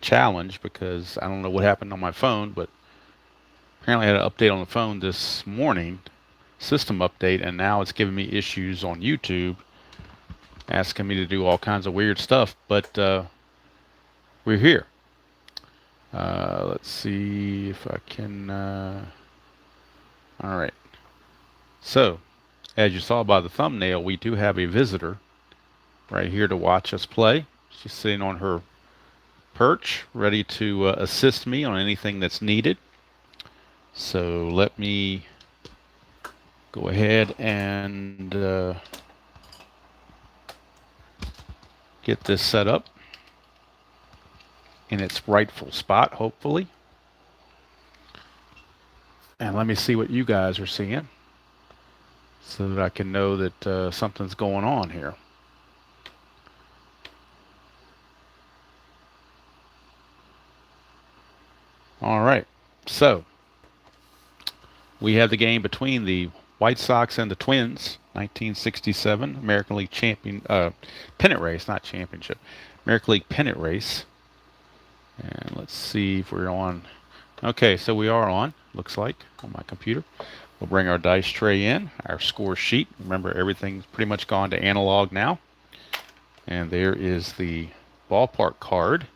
challenge because I don't know what happened on my phone, but apparently I had an update on the phone this morning, system update, and now it's giving me issues on YouTube, asking me to do all kinds of weird stuff. But we're here. Let's see if I can. All right. So, as you saw by the thumbnail, we do have a visitor right here to watch us play. She's sitting on her perch, ready to assist me on anything that's needed. So let me go ahead and get this set up in its rightful spot, hopefully. And let me see what you guys are seeing so that I can know that something's going on here. All right. So we have the game between the White Sox and the Twins, 1967 American League pennant race, not championship, American League pennant race. And let's see if we're on. Okay, so we are on, looks like, on my computer. We'll bring our dice tray in, our score sheet. Remember, everything's pretty much gone to analog now. And there is the ballpark card.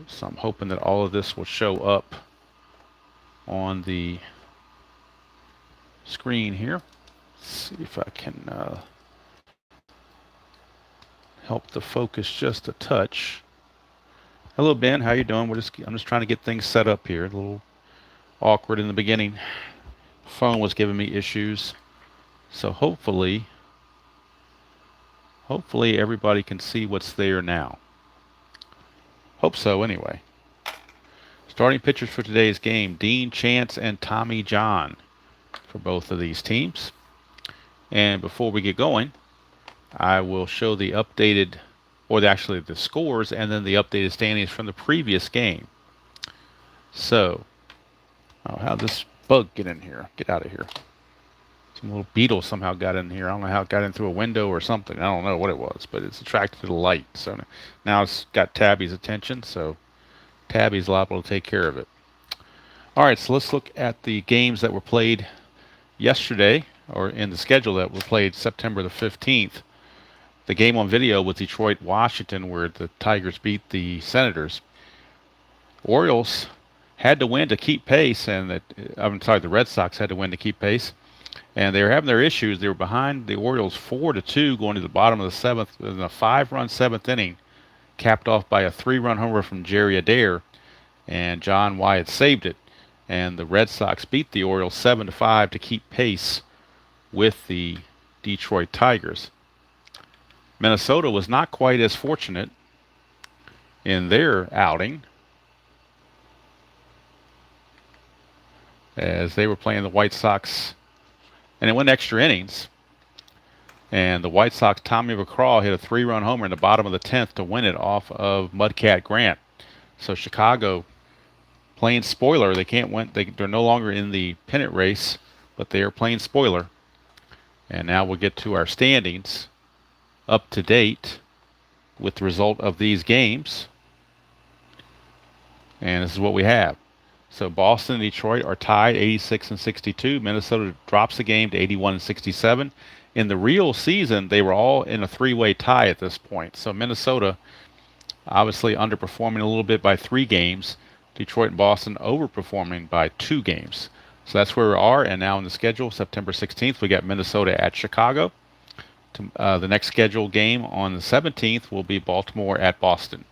So I'm hoping that all of this will show up on the screen here. Let's see if I can help the focus just a touch. Hello, Ben. How you doing? I'm just trying to get things set up here. A little awkward in the beginning. Phone was giving me issues, so hopefully everybody can see what's there now. Hope so, anyway. Starting pitchers for today's game: Dean Chance and Tommy John for both of these teams. And before we get going, I will show the updated, actually the scores, and then the updated standings from the previous game. So, how'd this bug get in here? Get out of here. Some little beetle somehow got in here. I don't know how it got in through a window or something. I don't know what it was, but it's attracted to the light. So now it's got Tabby's attention, so Tabby's liable to take care of it. All right, so let's look at the games that were played yesterday, or in the schedule that were played September the 15th. The game on video was Detroit, Washington, where the Tigers beat the Senators. Orioles had to win to keep pace, and the Red Sox had to win to keep pace. And they were having their issues. They were behind the Orioles 4-2 going to the bottom of the seventh in a 5-run seventh inning, capped off by a 3-run homer from Jerry Adair, and John Wyatt saved it. And the Red Sox beat the Orioles 7-5 to keep pace with the Detroit Tigers. Minnesota was not quite as fortunate in their outing, as they were playing the White Sox, and it went extra innings. And the White Sox, Tommy McCraw hit a 3-run homer in the bottom of the 10th to win it off of Mudcat Grant. So Chicago playing spoiler. They can't win. They're no longer in the pennant race, but they are playing spoiler. And now we'll get to our standings up to date with the result of these games. And this is what we have. So Boston and Detroit are tied 86 and 62. Minnesota drops the game to 81 and 67. In the real season, they were all in a 3-way tie at this point. So Minnesota obviously underperforming a little bit by 3 games. Detroit and Boston overperforming by 2 games. So that's where we are. And now in the schedule, September 16th, we got Minnesota at Chicago. The next scheduled game on the 17th will be Baltimore at Boston.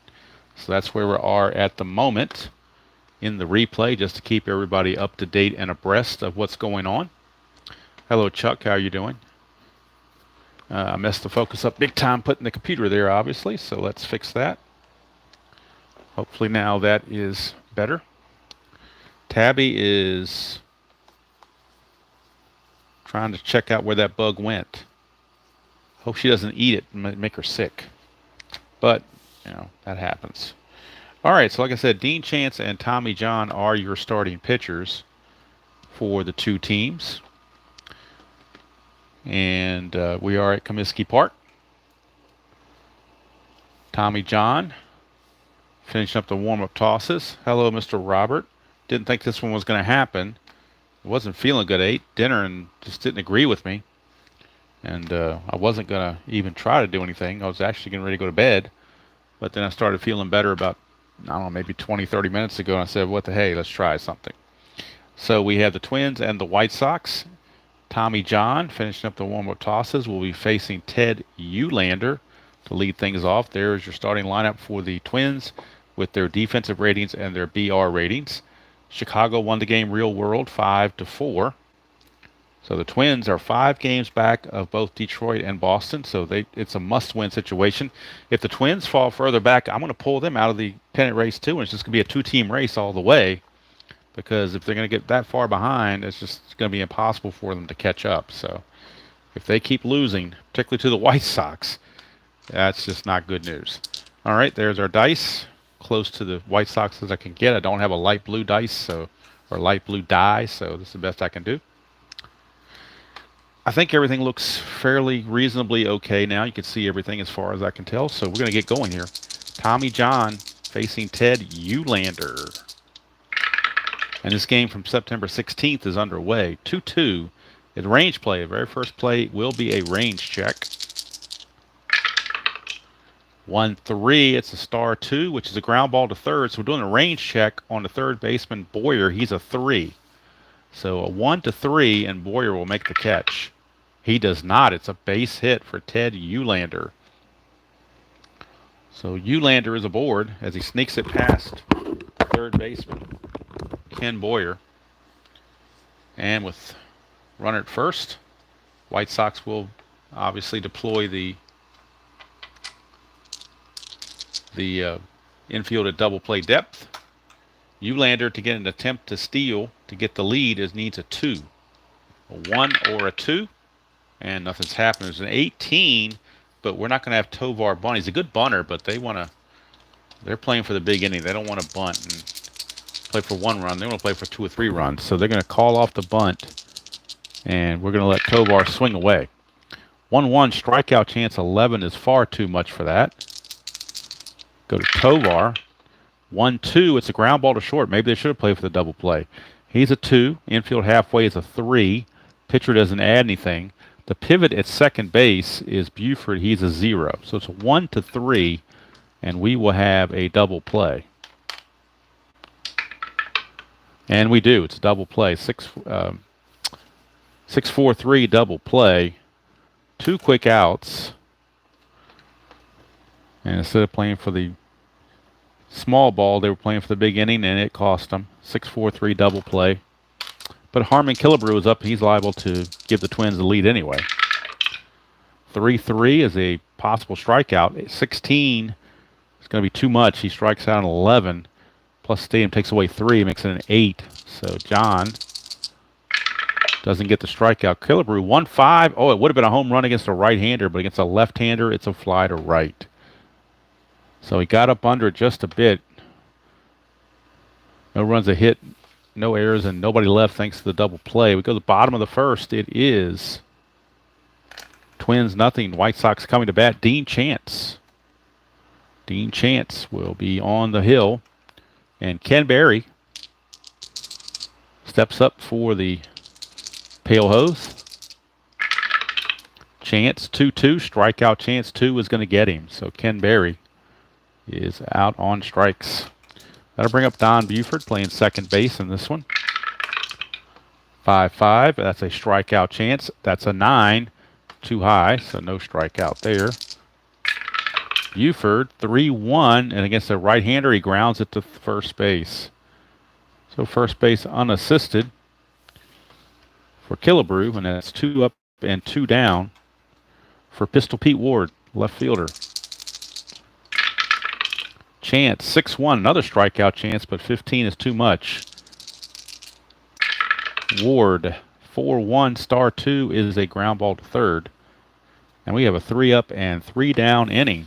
So that's where we are at the moment in the replay, just to keep everybody up to date and abreast of what's going on. Hello, Chuck. How are you doing? I messed the focus up big time putting the computer there, obviously, so let's fix that. Hopefully now that is better. Tabby is trying to check out where that bug went. Hope she doesn't eat it and make her sick. But, that happens. All right, so like I said, Dean Chance and Tommy John are your starting pitchers for the 2 teams. And we are at Comiskey Park. Tommy John finishing up the warm-up tosses. Hello, Mr. Robert. Didn't think this one was going to happen. Wasn't feeling good. Ate dinner and just didn't agree with me. And I wasn't going to even try to do anything. I was actually getting ready to go to bed. But then I started feeling better about, I don't know, maybe 20, 30 minutes ago. And I said, what the hey, let's try something. So we have the Twins and the White Sox. Tommy John finishing up the warm-up tosses will be facing Ted Eulander to lead things off. There's your starting lineup for the Twins with their defensive ratings and their BR ratings. Chicago won the game real world 5-4. So the Twins are 5 games back of both Detroit and Boston, so it's a must-win situation. If the Twins fall further back, I'm going to pull them out of the pennant race too, and it's just going to be a 2-team race all the way, because if they're going to get that far behind, it's just going to be impossible for them to catch up. So if they keep losing, particularly to the White Sox, that's just not good news. All right, there's our dice. Close to the White Sox as I can get. I don't have a light blue dice, or light blue die, so this is the best I can do. I think everything looks fairly reasonably okay now. You can see everything as far as I can tell, so we're going to get going here. Tommy John facing Ted Eulander. And this game from September 16th is underway. 2-2. It's range play. The very first play will be a range check. 1-3, it's a star 2, which is a ground ball to third. So we're doing a range check on the third baseman, Boyer. He's a 3. So a 1-3, and Boyer will make the catch. He does not. It's a base hit for Ted Eulander. So Eulander is aboard as he sneaks it past third baseman, Ken Boyer. And with runner at first, White Sox will obviously deploy the infield at double play depth. Eulander, to get an attempt to steal, to get the lead, needs a 2. A 1 or a 2, and nothing's happened. There's an 18, but we're not going to have Tovar bunt. He's a good bunter, but they're playing for the big inning. They don't want to bunt and play for 1 run. They want to play for 2 or 3 runs. So they're going to call off the bunt, and we're going to let Tovar swing away. 1-1 strikeout chance 11 is far too much for that. Go to Tovar. 1-2, it's a ground ball to short. Maybe they should have played for the double play. He's a 2. Infield halfway is a 3. Pitcher doesn't add anything. The pivot at second base is Buford. He's a 0. So it's a 1-3, and we will have a double play. And we do. It's a double play. 6-4-3 double play. 2 quick outs. And instead of playing for the small ball, they were playing for the big inning, and it cost them. 6-4-3 double play. But Harmon Killebrew is up. He's liable to give the Twins the lead anyway. 3-3 is a possible strikeout. 16 is going to be too much. He strikes out an 11. Plus Stadium takes away 3, makes it an 8. So John doesn't get the strikeout. Killebrew, 1-5. Oh, it would have been a home run against a right-hander, but against a left-hander, it's a fly to right. So he got up under it just a bit. No runs a hit, no errors, and nobody left thanks to the double play. We go to the bottom of the first. It is Twins nothing. White Sox coming to bat. Dean Chance. Dean Chance will be on the hill. And Ken Berry steps up for the Pale Hose. Chance 2-2. Strikeout chance 2 is going to get him. So Ken Berry is out on strikes. That'll bring up Don Buford playing second base in this one. 5-5. That's a strikeout chance. That's a 9. Too high, so no strikeout there. Buford, 3-1, and against a right-hander, he grounds it to first base. So first base unassisted for Killebrew, and that's 2 up and 2 down for Pistol Pete Ward, left fielder. Chance, 6-1, another strikeout chance, but 15 is too much. Ward, 4-1, star 2 is a ground ball to third. And we have a 3 up and 3 down inning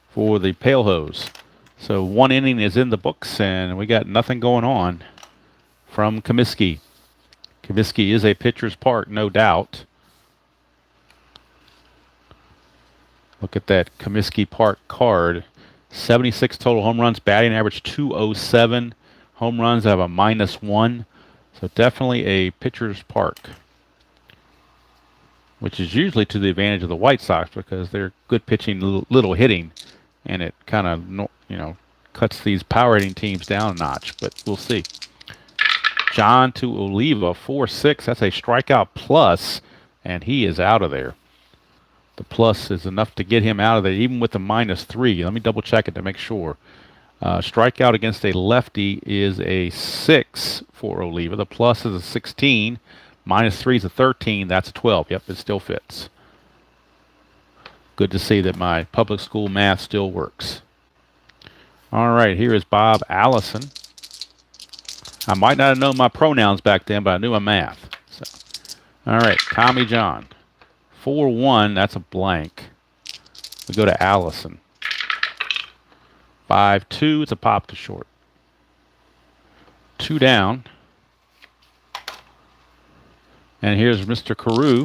for the Pale Hose. So 1 inning is in the books, and we got nothing going on from Comiskey. Comiskey is a pitcher's park, no doubt. Look at that Comiskey Park card. 76 total home runs, batting average 207. Home runs have a -1. So definitely a pitcher's park, which is usually to the advantage of the White Sox because they're good pitching, little hitting, and it kind of, cuts these power hitting teams down a notch, but we'll see. John to Oliva, 4-6. That's a strikeout plus, and he is out of there. The plus is enough to get him out of there, even with the -3. Let me double check it to make sure. Strikeout against a lefty is a 6 for Oliva. The plus is a 16. -3 is a 13. That's a 12. Yep, it still fits. Good to see that my public school math still works. All right, here is Bob Allison. I might not have known my pronouns back then, but I knew my math. So, all right, Tommy John. 4-1, that's a blank. We go to Allison. 5-2, it's a pop to short. 2 down. And here's Mr. Carew.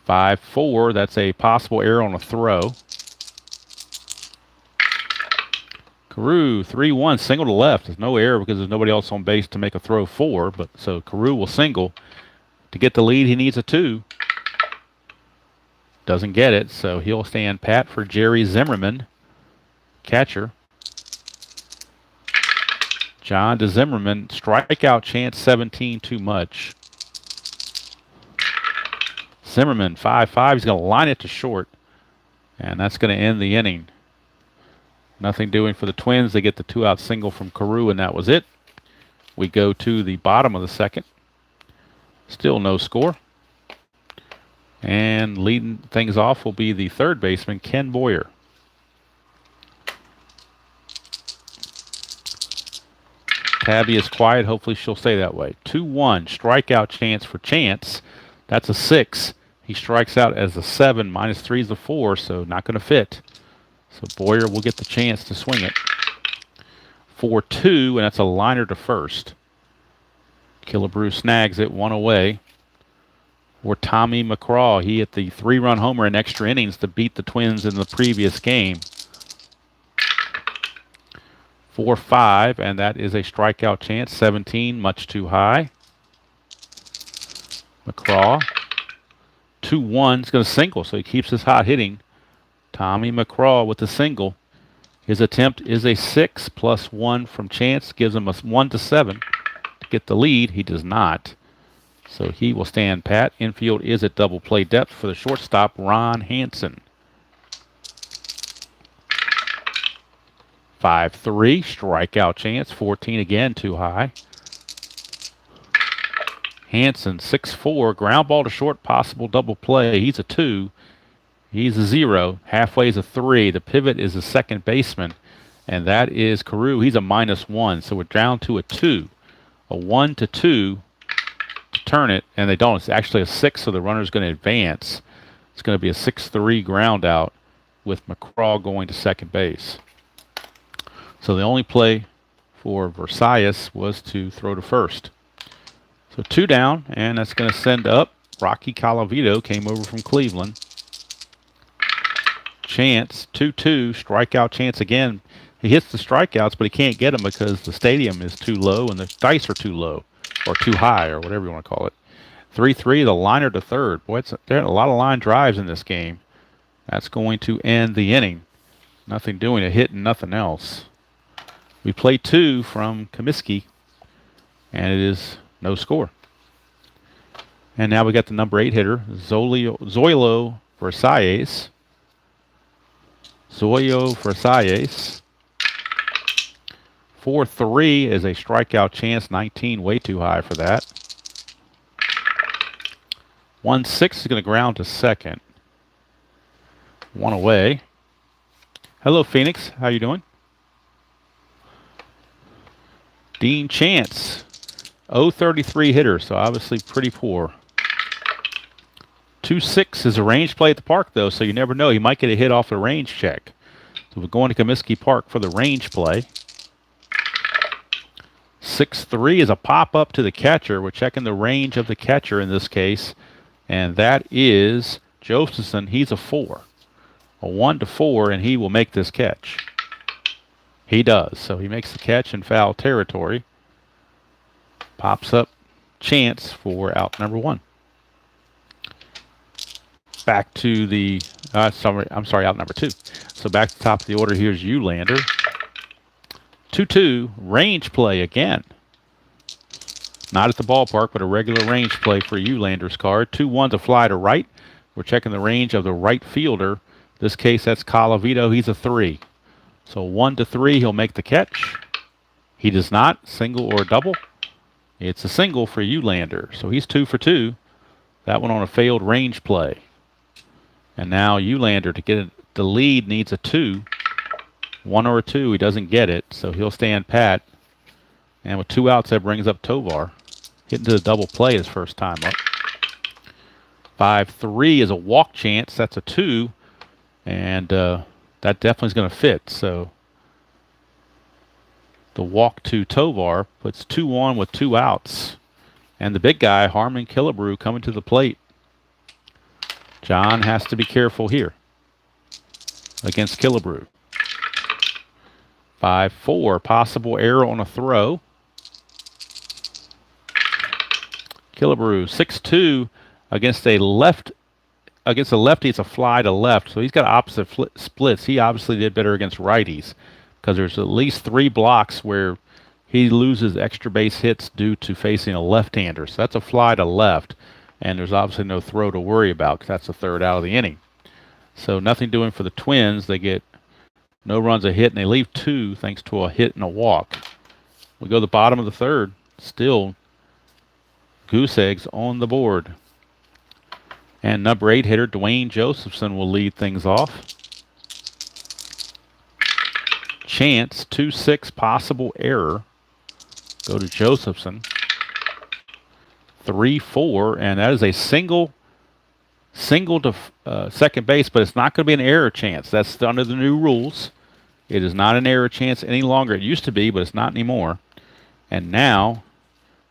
5-4, that's a possible error on a throw. Carew, 3-1, single to left. There's no error because there's nobody else on base to make a throw for, but so Carew will single. To get the lead, he needs a 2. Doesn't get it, so he'll stand pat for Jerry Zimmerman, catcher. John to Zimmerman, strikeout chance 17, too much. Zimmerman, 5-5, he's going to line it to short, and that's going to end the inning. Nothing doing for the Twins. They get the 2-out single from Carew, and that was it. We go to the bottom of the second. Still no score. And leading things off will be the third baseman, Ken Boyer. Tabby is quiet. Hopefully she'll stay that way. 2-1. Strikeout chance for Chance. That's a 6. He strikes out as a 7. -3 is a 4, so not going to fit. So Boyer will get the chance to swing it. 4-2, and that's a liner to first. Killebrew snags it, 1 away. Or Tommy McCraw. He hit the 3-run homer in extra innings to beat the Twins in the previous game. 4-5, and that is a strikeout chance. 17, much too high. McCraw. 2-1, he's going to single, so he keeps his hot hitting. Tommy McCraw with the single. His attempt is a 6 +1 from Chance. Gives him a 1-7 to get the lead. He does not. So he will stand pat. Infield is at double play depth for the shortstop, Ron Hansen. 5-3, strikeout chance. 14 again, too high. Hansen, 6-4, ground ball to short, possible double play. He's a 2. He's a 0. Halfway is a 3. The pivot is a second baseman, and that is Carew. He's a -1, so we're down to a 2. A 1-2 to turn it, and they don't. It's actually a 6, so the runner's going to advance. It's going to be a 6-3 ground out with McCraw going to second base. So the only play for Versailles was to throw to first. So 2 down, and that's going to send up. Rocky Colavito came over from Cleveland. Chance, 2-2, strikeout chance again. He hits the strikeouts, but he can't get them because the stadium is too low and the dice are too low, or too high, or whatever you want to call it. 3-3, the liner to third. Boy, there are a lot of line drives in this game. That's going to end the inning. Nothing doing, a hit and nothing else. We play 2 from Comiskey, and it is no score. And now we got the number 8 hitter, Zoilo Versailles. Zoyo Versailles. 4-3 is a strikeout chance. 19, way too high for that. 1-6 is going to ground to second. 1 away. Hello, Phoenix. How you doing? Dean Chance. 0-33 hitter, so obviously pretty poor. 2-6 is a range play at the park, though, so you never know. He might get a hit off the range check. So we're going to Comiskey Park for the range play. 6-3 is a pop-up to the catcher. We're checking the range of the catcher in this case, and that is Josephson. He's a 4. a 1-4, and he will make this catch. He does. So he makes the catch in foul territory. Pops up Chance for out number 1. Back to the, out number 2. So back to the top of the order, here's Eulander. 2-2, range play again. Not at the ballpark, but a regular range play for Eulander's card. 2-1 to fly to right. We're checking the range of the right fielder. This case, that's Colavito. He's a 3. So 1-3, he'll make the catch. He does not. Single or double. It's a single for Eulander. So he's 2 for 2. That one on a failed range play. And now Eulander, to get the lead, needs a 2. 1 or a 2. He doesn't get it, so he'll stand pat. And with 2 outs, that brings up Tovar. Hitting to the double play his first time up. 5-3 is a walk chance. That's a 2. And that definitely is going to fit. So the walk to Tovar puts 2 on with 2 outs. And the big guy, Harmon Killebrew, coming to the plate. John has to be careful here against Killebrew. 5-4, possible error on a throw. Killebrew, 6-2 against a lefty. It's a fly to left, so he's got opposite splits. He obviously did better against righties because there's at least 3 blocks where he loses extra base hits due to facing a left-hander. So that's a fly to left, and there's obviously no throw to worry about because that's the 3rd out of the inning. So nothing doing for the Twins. They get no runs, a hit, and they leave 2 thanks to a hit and a walk. We go to the bottom of the 3rd. Still goose eggs on the board. And number 8 hitter Dwayne Josephson will lead things off. Chance, 2-6, possible error. Go to Josephson. 3-4, and that is a single to second base, but it's not going to be an error chance. That's under the new rules. It is not an error chance any longer. It used to be, but it's not anymore. And now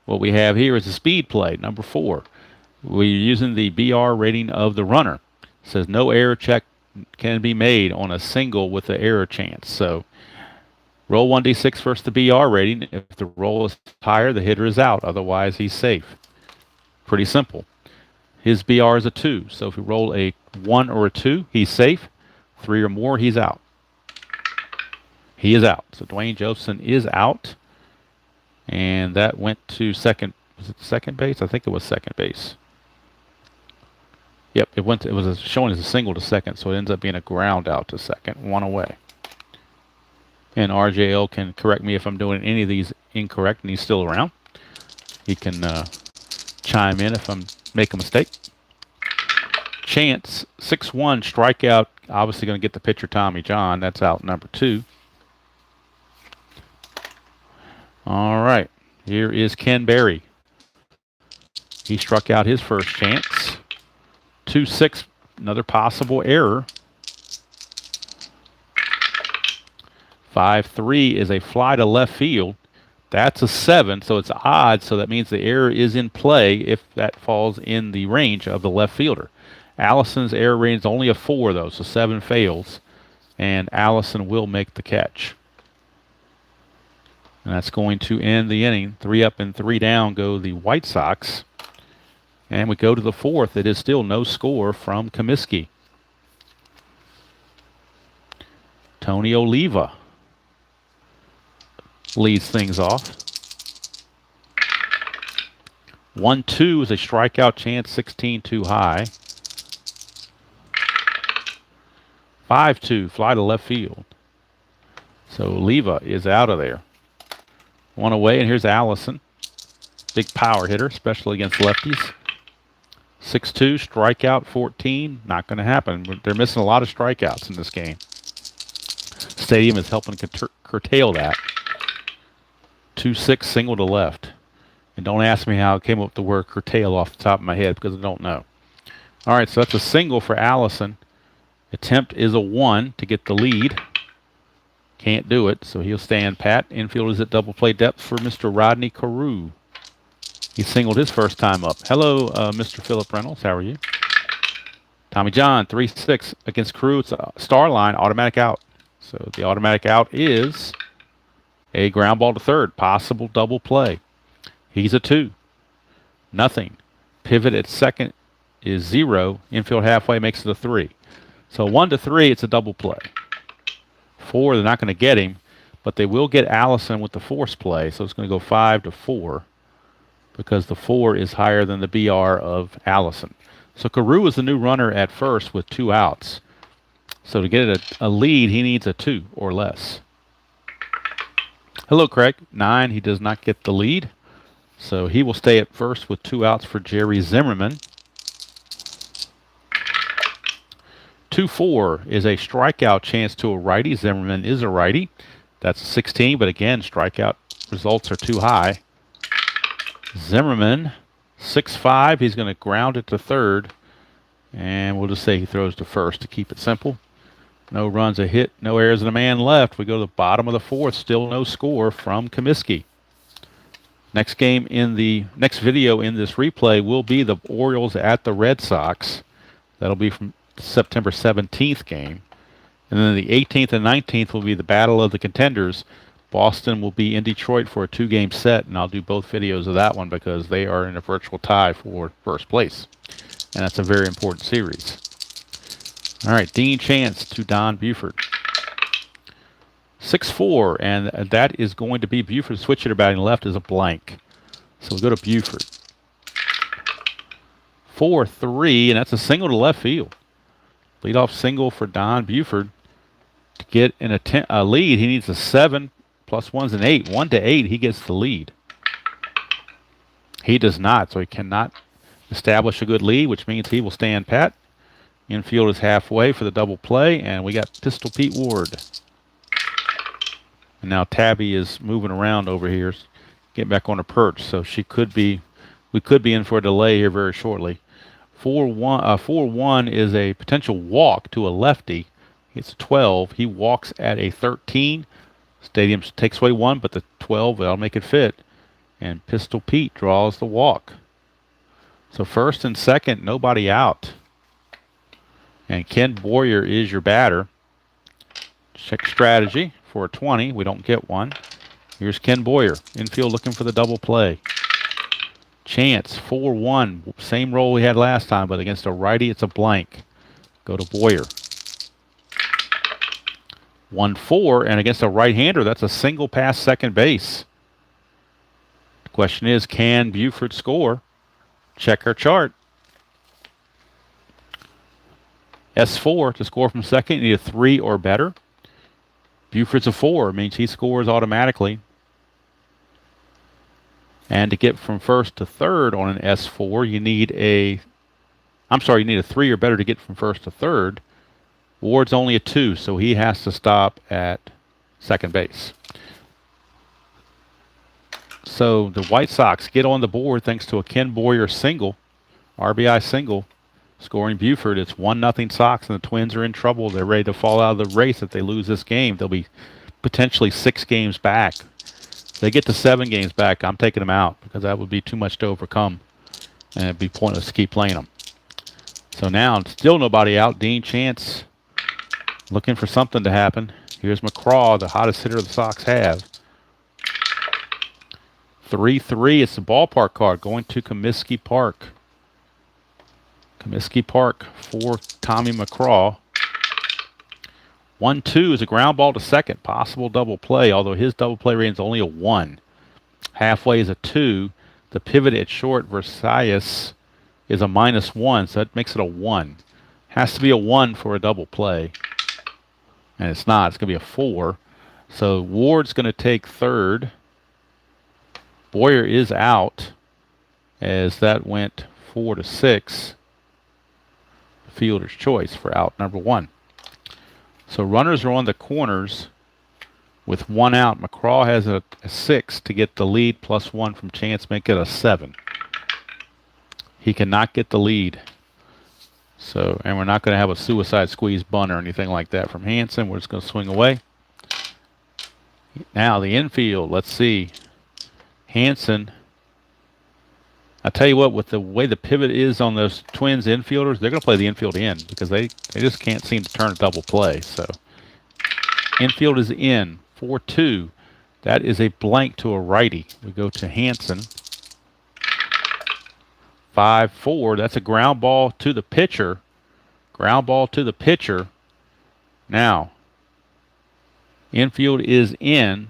what we have here is a speed play, number 4. We're using the BR rating of the runner. It says no error check can be made on a single with the error chance. So roll 1d6 versus the BR rating. If the roll is higher, the hitter is out. Otherwise, he's safe. Pretty simple. His BR is a 2. So if we roll a 1 or a 2, he's safe. 3 or more, he's out. He is out. So Dwayne Josephson is out. And that went to second. Was it second base? I think it was second base. Yep, it was showing as a single to second, so it ends up being a ground out to second, 1 away. And RJL can correct me if I'm doing any of these incorrect, and he's still around. He can chime in if I'm making a mistake. Chance, 6-1 strikeout. Obviously going to get the pitcher Tommy John. That's out number 2. All right, here is Ken Berry. He struck out his first chance. 2-6, another possible error. 5-3 is a fly to left field. That's a 7, so it's odd, so that means the error is in play if that falls in the range of the left fielder. Allison's error rating is only a 4, though, so 7 fails, and Allison will make the catch. And that's going to end the inning. 3 up and 3 down go the White Sox. And we go to the 4th. It is still no score from Comiskey. Tony Oliva leads things off. 1-2 is a strikeout chance, 16 too high. 5-2, fly to left field. So Oliva is out of there. 1 away, and here's Allison. Big power hitter, especially against lefties. 6-2, strikeout 14. Not going to happen. They're missing a lot of strikeouts in this game. Stadium is helping curtail that. 2-6, single to left. And don't ask me how I came up with the word curtail off the top of my head because I don't know. All right, so that's a single for Allison. Attempt is a 1 to get the lead. Can't do it, so he'll stand pat. Infield is at double play depth for Mr. Rodney Carew. He singled his first time up. Hello, Mr. Philip Reynolds. How are you? Tommy John, 3-6 against Crew. It's a star line, automatic out. So the automatic out is a ground ball to third, possible double play. He's a 2. Nothing. Pivot at second is 0. Infield halfway makes it a 3. So 1-3, it's a double play. 4, they're not going to get him, but they will get Allison with the force play. So it's going to go 5-4 because the 4 is higher than the BR of Allison. So Carew is the new runner at first with 2 outs. So to get a lead, he needs a 2 or less. Hello, Craig. 9, he does not get the lead. So he will stay at first with 2 outs for Jerry Zimmerman. 2-4 is a strikeout chance to a righty. Zimmerman is a righty. That's 16, but again, strikeout results are too high. Zimmerman, 6-5. He's going to ground it to third. And we'll just say he throws to first to keep it simple. No runs, a hit, no errors, and a man left. We go to the bottom of the 4th. Still no score from Comiskey. Next game in the next video in this replay will be the Orioles at the Red Sox. That'll be from the September 17th game. And then the 18th and 19th will be the Battle of the Contenders. Boston will be in Detroit for a 2-game set, and I'll do both videos of that one because they are in a virtual tie for first place. And that's a very important series. All right, Dean Chance to Don Buford. 6-4, and that is going to be Buford. Switch hitter batting left is a blank. So we'll go to Buford. 4-3, and that's a single to left field. Leadoff single for Don Buford. To get a lead, he needs a 7 plus 1's an 8. 1-8, he gets the lead. He does not, so he cannot establish a good lead, which means he will stand pat. Infield is halfway for the double play, and we got Pistol Pete Ward. And now Tabby is moving around over here, getting back on her perch, so we could be in for a delay here very shortly. 4-1 is a potential walk to a lefty. It's a 12. He walks at a 13. Stadium takes away 1, but the 12, that'll make it fit. And Pistol Pete draws the walk. So first and second, nobody out. And Ken Boyer is your batter. Check strategy for a 20. We don't get one. Here's Ken Boyer. Infield looking for the double play. Chance, 4-1. Same role we had last time, but against a righty, it's a blank. Go to Boyer. 1-4, and against a right-hander, that's a single past second base. The question is, can Buford score? Check our chart. S4 to score from second, you need a 3 or better. Buford's a 4, means he scores automatically. And to get from first to third on an S4, you need a 3 or better to get from first to third. Ward's only a 2, so he has to stop at second base. So the White Sox get on the board thanks to a Ken Boyer single, RBI single, scoring Buford. It's 1-0 Sox, and the Twins are in trouble. They're ready to fall out of the race if they lose this game. They'll be potentially 6 games back. If they get to 7 games back, I'm taking them out because that would be too much to overcome, and it'd be pointless to keep playing them. So now, still nobody out. Dean Chance looking for something to happen. Here's McCraw, the hottest hitter the Sox have. 3-3, it's the ballpark card going to Comiskey Park. Comiskey Park for Tommy McCraw. 1-2 is a ground ball to second. Possible double play, although his double play rating is only a 1. Halfway is a 2. The pivot at short, Versailles, is a -1, so that makes it a 1. Has to be a 1 for a double play. And it's not. It's going to be a 4. So Ward's going to take third. Boyer is out, as that went 4-6. Fielder's choice for out number 1. So runners are on the corners with 1 out. McCraw has a 6 to get the lead, +1 from Chance, make it a 7. He cannot get the lead. So, and we're not going to have a suicide squeeze bunt or anything like that from Hansen. We're just going to swing away. Now the infield, let's see. Hansen I tell you what, with the way the pivot is on those Twins infielders, they're going to play the infield in because they just can't seem to turn a double play. So infield is in 4-2. That is a blank to a righty. We go to Hansen. 5-4. That's a ground ball to the pitcher. Ground ball to the pitcher. Now, infield is in.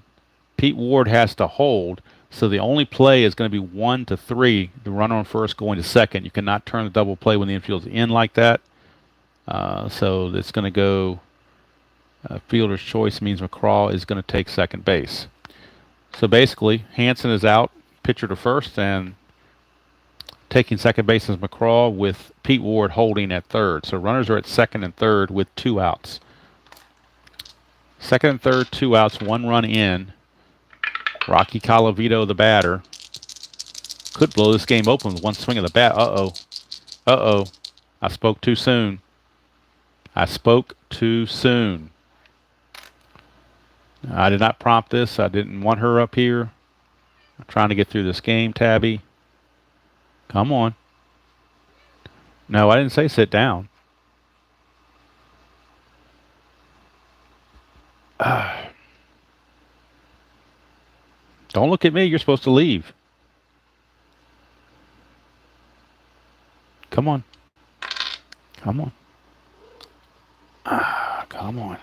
Pete Ward has to hold. So the only play is going to be 1-3. The runner on first going to second. You cannot turn the double play when the infield's in like that. So it's going to go. Fielder's choice means McCraw is going to take second base. So basically, Hansen is out, pitcher to first, and taking second base is McCraw with Pete Ward holding at third. So runners are at second and third with 2 outs. Second and third, 2 outs, 1 run in. Rocky Colavito, the batter, could blow this game open with 1 swing of the bat. Uh-oh. Uh-oh. I spoke too soon. I spoke too soon. I did not prompt this. I didn't want her up here. I'm trying to get through this game, Tabby. Come on. No, I didn't say sit down. Don't look at me. You're supposed to leave. Come on. Come on. Come on.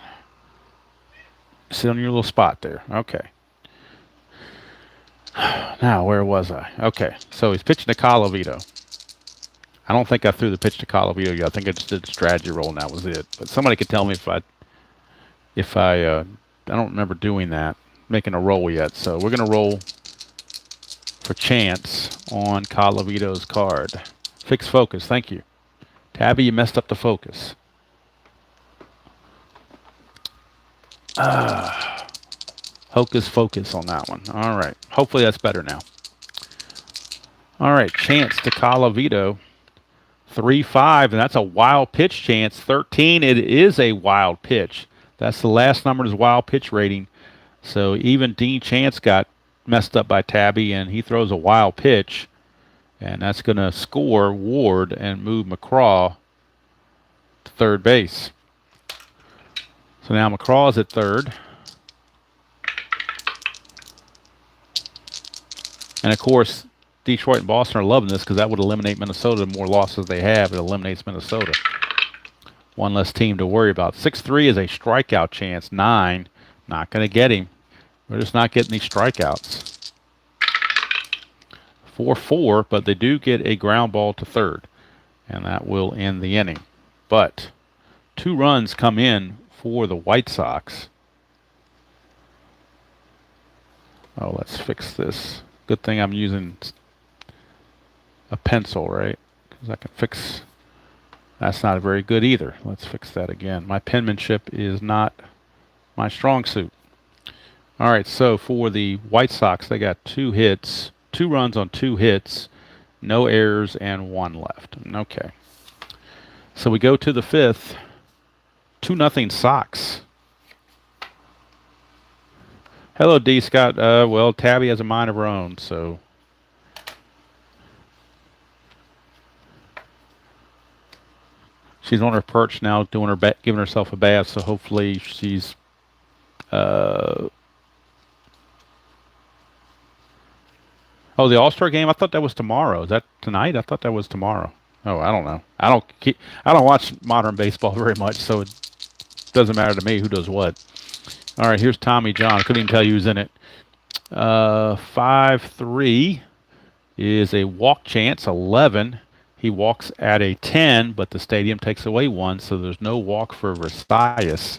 Sit on your little spot there. Okay. Now, where was I? Okay. So he's pitching to Colavito. I don't think I threw the pitch to Colavito yet. I think I just did the strategy roll and that was it. But somebody could tell me if I don't remember doing that, making a roll yet. So we're going to roll for chance on Colavito's card. Fix focus. Thank you. Tabby, you messed up the focus. Hocus focus on that one. All right. Hopefully that's better now. All right. Chance to Colavito. 3-5, and that's a wild pitch chance. 13, it is a wild pitch. That's the last number in his wild pitch rating. So even Dean Chance got messed up by Tabby, and he throws a wild pitch. And that's going to score Ward and move McCraw to third base. So now McCraw's at third. And of course, Detroit and Boston are loving this because that would eliminate Minnesota. The more losses they have, it eliminates Minnesota. One less team to worry about. 6-3 is a strikeout chance. 9, not going to get him. We're just not getting these strikeouts. 4-4, but they do get a ground ball to third. And that will end the inning. But 2 runs come in for the White Sox. Oh, let's fix this. Good thing I'm using a pencil, right? Because I can fix. That's not very good either. Let's fix that again. My penmanship is not my strong suit. All right, so for the White Sox, they got 2 hits, 2 runs on 2 hits, no errors, and 1 left. Okay. So we go to the 5th. 2-0 Sox. Hello, D. Scott. Well, Tabby has a mind of her own, so. She's on her perch now, doing her giving herself a bath. So hopefully she's. Oh, the All-Star game. I thought that was tomorrow. Is that tonight? I thought that was tomorrow. Oh, I don't know. I don't watch modern baseball very much, so it doesn't matter to me who does what. All right, here's Tommy John. I couldn't even tell you who's in it. 5-3 is a walk chance. 11. He walks at a 10, but the stadium takes away 1, so there's no walk for Versailles.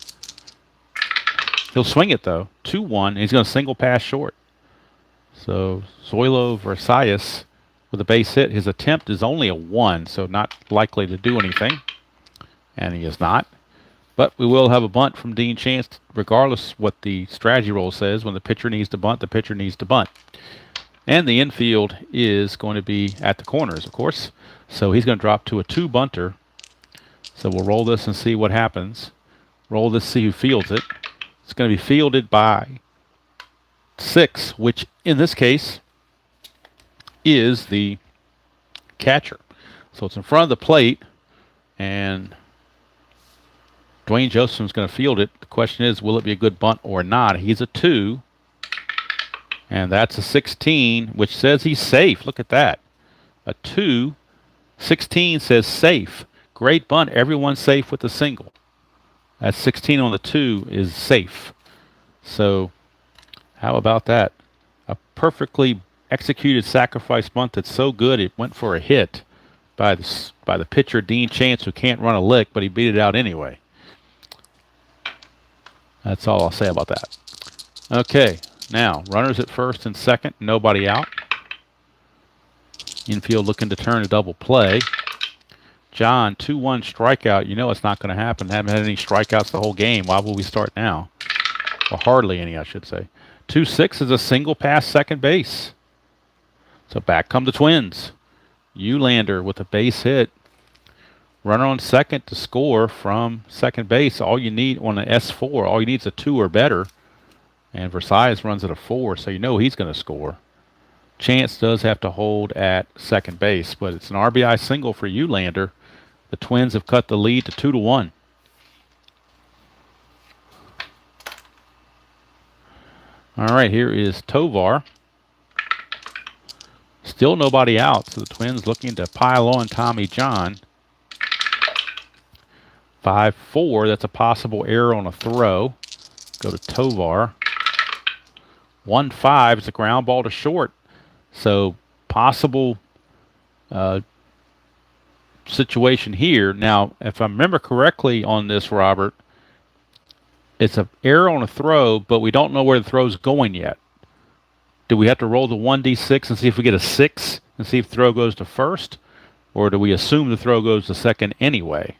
He'll swing it, though. 2-1. He's going to single pass short. So Zoilo Versailles with a base hit. His attempt is only a 1, so not likely to do anything. And he is not. But we will have a bunt from Dean Chance, regardless what the strategy roll says. When the pitcher needs to bunt, the pitcher needs to bunt. And the infield is going to be at the corners, of course. So he's going to drop to a 2 bunter. So we'll roll this and see what happens. Roll this, see who fields it. It's going to be fielded by 6, which in this case is the catcher. So it's in front of the plate, and Dwayne Josephson's going to field it. The question is, will it be a good bunt or not? He's a 2, and that's a 16, which says he's safe. Look at that. A 2, 16 says safe. Great bunt. Everyone's safe with the single. That 16 on the 2 is safe. So how about that? A perfectly executed sacrifice bunt that's so good it went for a hit by the pitcher Dean Chance, who can't run a lick, but he beat it out anyway. That's all I'll say about that. Okay, now runners at first and second, nobody out. Infield looking to turn a double play. John, 2-1 strikeout. You know it's not going to happen. Haven't had any strikeouts the whole game. Why will we start now? Well, hardly any, I should say. 2-6 is a single past second base. So back come the Twins. Eulander with a base hit. Runner on second to score from second base. All you need on an S4, all you need is a 2 or better. And Versailles runs at a 4, so you know he's going to score. Chance does have to hold at second base, but it's an RBI single for Eulander. The Twins have cut the lead to 2-1. All right, here is Tovar. Still nobody out, so the Twins looking to pile on Tommy John. 5-4, that's a possible error on a throw. Go to Tovar. 1-5 is a ground ball to short. So possible situation here. Now, if I remember correctly on this, Robert, it's an error on a throw, but we don't know where the throw's going yet. Do we have to roll the 1d6 and see if we get a 6 and see if the throw goes to first? Or do we assume the throw goes to second anyway?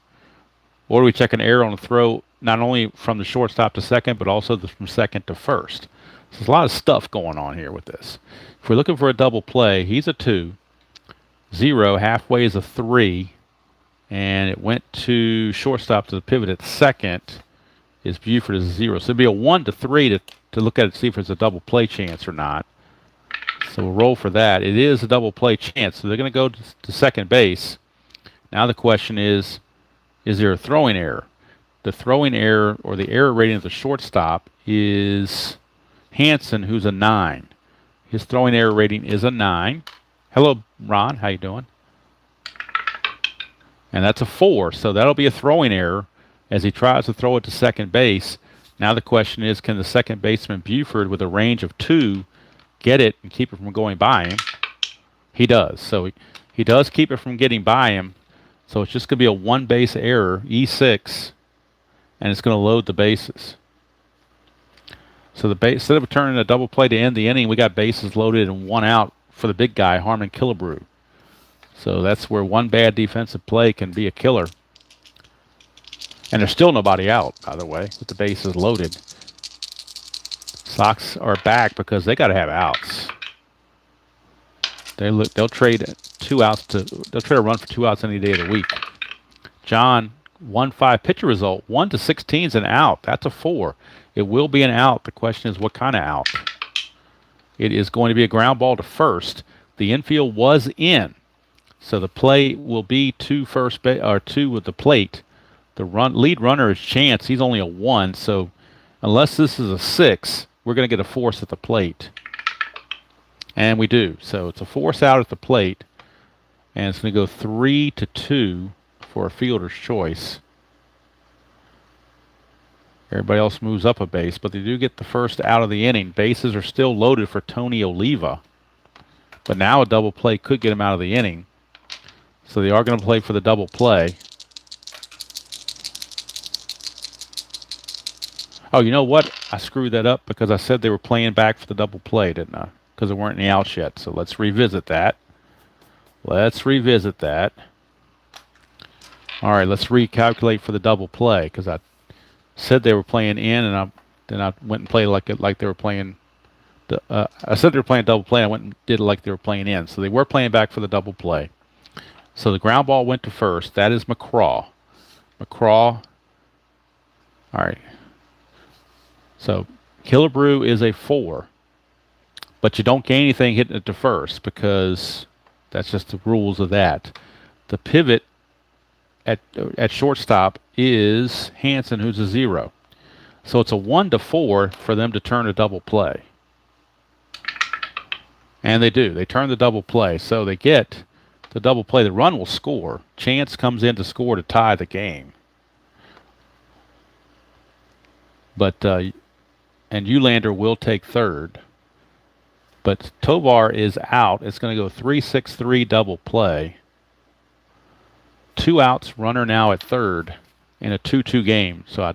Or do we check an error on the throw not only from the shortstop to second, but also from second to first? So there's a lot of stuff going on here with this. If we're looking for a double play, he's a 2. 0, halfway is a 3. And it went to shortstop to the pivot at second. Is Buford is a 0. So it'd be a 1 to 3 to look at it, see if there's a double play chance or not. So we'll roll for that. It is a double play chance. So they're going to go to second base. Now the question is there a throwing error? The throwing error, or the error rating of the shortstop, is Hansen, who's a 9. His throwing error rating is a 9. Hello, Ron. How you doing? And that's a 4. So that'll be a throwing error as he tries to throw it to second base. Now the question is, can the second baseman Buford, with a range of 2, get it and keep it from going by him? He does. So he does keep it from getting by him. So it's just going to be a 1-base error, E6, and it's going to load the bases. So instead of turning a double play to end the inning, we got bases loaded and 1 out for the big guy, Harmon Killebrew. So that's where one bad defensive play can be a killer. And there's still nobody out, by the way, with the bases loaded. Sox are back because they got to have outs. They'll trade 2 outs they'll trade a run for 2 outs any day of the week. John, 1-5 pitcher result. 1 to 16 is an out. That's a 4. It will be an out. The question is, what kind of out? It is going to be a ground ball to first. The infield was in, so the play will be to first base, or 2 with the plate. The lead runner is Chance. He's only a 1, so unless this is a 6, we're going to get a force at the plate. And we do. So it's a force out at the plate, and it's going to go 3-2 for a fielder's choice. Everybody else moves up a base, but they do get the first out of the inning. Bases are still loaded for Tony Oliva, but now a double play could get him out of the inning. So they are going to play for the double play. Oh, you know what? I screwed that up because I said they were playing back for the double play, didn't I? Because there weren't any outs yet. So let's revisit that. All right, let's recalculate for the double play, because I said they were playing in, and then I went and played like they were playing. I said they were playing double play, and I went and did it like they were playing in. So they were playing back for the double play. So the ground ball went to first. That is McCraw. All right. So Killebrew is a 4, but you don't gain anything hitting it to first because That's just the rules of that. The pivot at shortstop is Hansen, who's a 0. So it's a 1-4 for them to turn a double play. And they do. They turn the double play. So they get the double play. The run will score. Chance comes in to score to tie the game. But and Eulander will take third. But Tovar is out. It's going to go 3-6-3 double play. 2 outs, runner now at third in a 2-2 game. So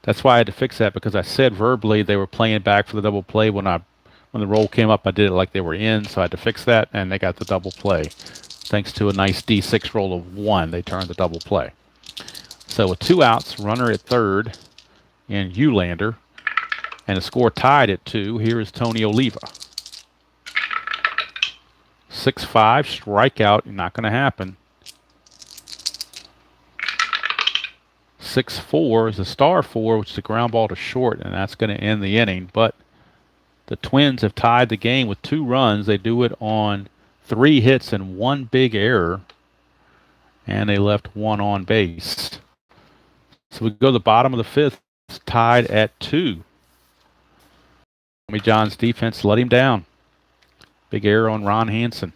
that's why I had to fix that, because I said verbally they were playing back for the double play. When the roll came up, I did it like they were in, so I had to fix that, and they got the double play. Thanks to a nice D6 roll of 1, they turned the double play. So with 2 outs, runner at third in Eulander, and the score tied at 2. Here is Tony Oliva. 6-5, strikeout, not going to happen. 6-4 is a star 4, which is a ground ball to short, and that's going to end the inning. But the Twins have tied the game with 2 runs. They do it on 3 hits and 1 big error, and they left 1 on base. So we go to the bottom of the 5th, tied at 2. Tommy John's defense let him down. Big error on Ron Hansen.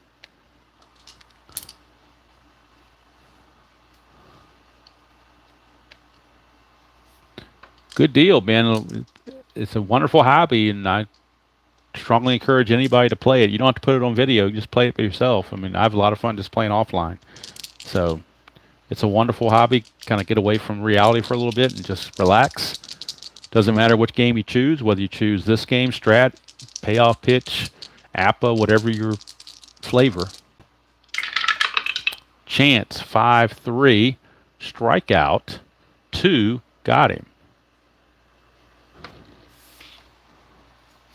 Good deal, man. It's a wonderful hobby, and I strongly encourage anybody to play it. You don't have to put it on video. You just play it by yourself. I mean, I have a lot of fun just playing offline. So it's a wonderful hobby. Kind of get away from reality for a little bit and just relax. Doesn't matter which game you choose, whether you choose this game, Strat, Payoff Pitch, APA, whatever your flavor. Chance, 5-3, strikeout, 2, got him.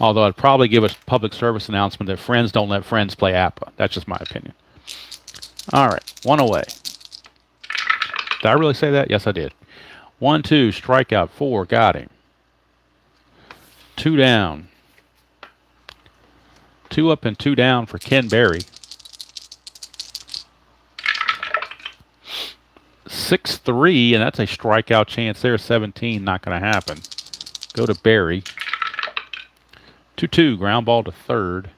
Although I'd probably give a public service announcement that friends don't let friends play APA. That's just my opinion. All right, 1 away. Did I really say that? Yes, I did. 1-2, strikeout, 4, got him. 2 down. 2 up and 2 down for Ken Berry. 6-3, and that's a strikeout chance there. 17, not going to happen. Go to Berry. 2-2, ground ball to third.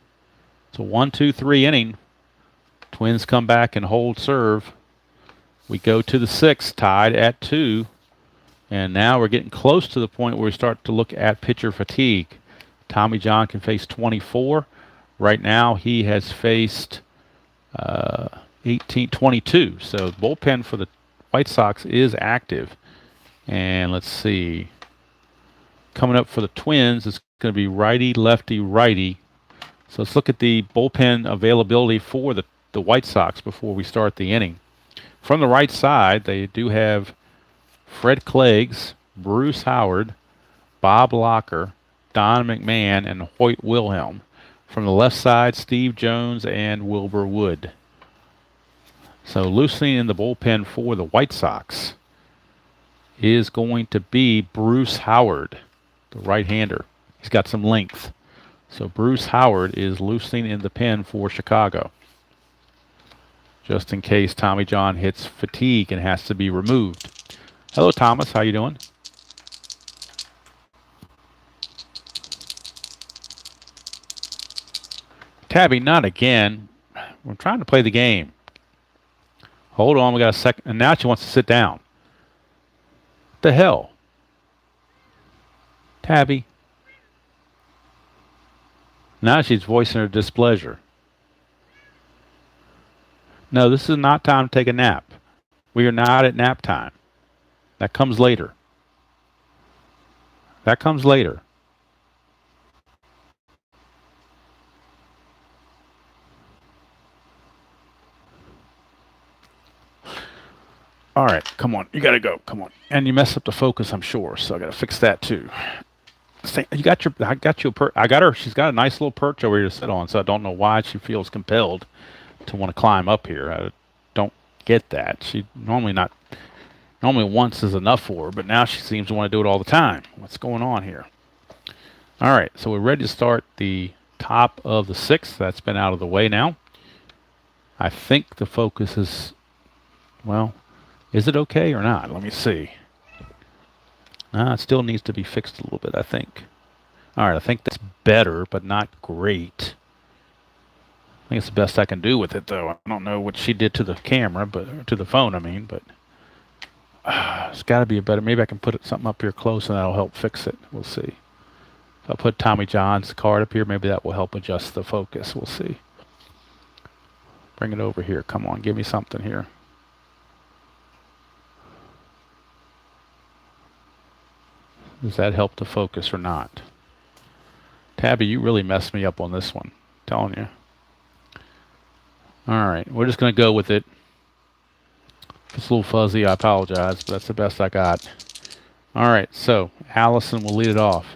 It's a 1-2-3 inning. Twins come back and hold serve. We go to the 6th, tied at 2. And now we're getting close to the point where we start to look at pitcher fatigue. Tommy John can face 24. Right now he has faced 22. So bullpen for the White Sox is active. And let's see. Coming up for the Twins, it's going to be righty, lefty, righty. So let's look at the bullpen availability for the White Sox before we start the inning. From the right side, they do have Fred Cleggs, Bruce Howard, Bob Locker, Don McMahon, and Hoyt Wilhelm. From the left side, Steve Jones and Wilbur Wood. So loosening in the bullpen for the White Sox is going to be Bruce Howard, the right-hander. He's got some length. So Bruce Howard is loosening in the pen for Chicago, just in case Tommy John hits fatigue and has to be removed. Hello, Thomas. How you doing? Tabby, not again. We're trying to play the game. Hold on. We got a second. And now she wants to sit down. What the hell? Tabby. Now she's voicing her displeasure. No, this is not time to take a nap. We are not at nap time. That comes later. That comes later. All right, come on. You got to go. Come on. And you messed up the focus, I'm sure, so I got to fix that too. I got you I got her. She's got a nice little perch over here to sit on, so I don't know why she feels compelled to want to climb up here. I don't get that. She normally once is enough for her, but now she seems to want to do it all the time. What's going on here? All right, so we're ready to start the top of the 6th. That's been out of the way now. I think the focus is, well, is it okay or not? Let me see. It still needs to be fixed a little bit, I think. All right, I think that's better, but not great. I think it's the best I can do with it, though. I don't know what she did to the camera, but to the phone, I mean, but it's got to be a better. Maybe I can put something up here close, and that'll help fix it. We'll see. If I put Tommy John's card up here, maybe that will help adjust the focus. We'll see. Bring it over here. Come on, give me something here. Does that help the focus or not? Tabby, you really messed me up on this one. I'm telling you. All right, we're just going to go with it. If it's a little fuzzy, I apologize, but that's the best I got. All right, so Allison will lead it off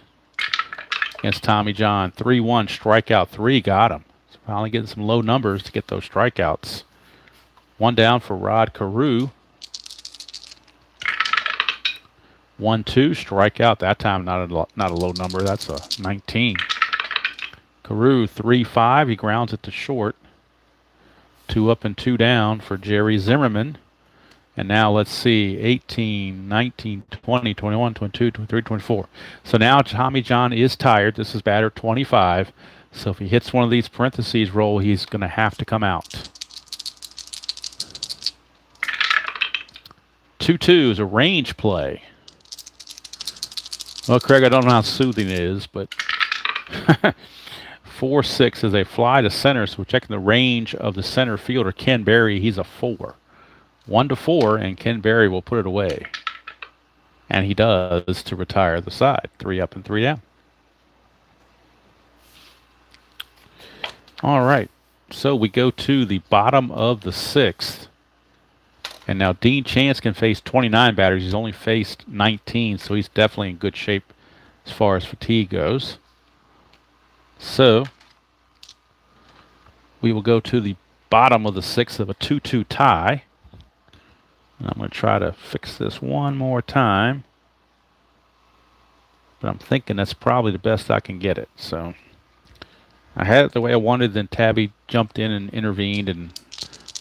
against Tommy John. 3-1, strikeout 3, got him. So finally getting some low numbers to get those strikeouts. One down for Rod Carew. 1-2, strikeout. That time not a low number. That's a 19. Carew 3-5. He grounds it to short. 2 up and 2 down for Jerry Zimmerman. And now let's see, 18, 19, 20, 21, 22, 23, 24. So now Tommy John is tired. This is batter 25. So if he hits one of these parentheses roll, he's going to have to come out. 2-2 is a range play. Well, Craig, I don't know how soothing it is, but 4-6 is a fly to center. So we're checking the range of the center fielder, Ken Berry. He's a 4. 1-4, and Ken Berry will put it away. And he does to retire the side. 3 up and 3 down. All right. So we go to the bottom of the 6th. And now Dean Chance can face 29 batters. He's only faced 19, so he's definitely in good shape as far as fatigue goes. So we will go to the bottom of the 6th of a 2-2 tie. And I'm going to try to fix this one more time. But I'm thinking that's probably the best I can get it. So I had it the way I wanted, then Tabby jumped in and intervened, and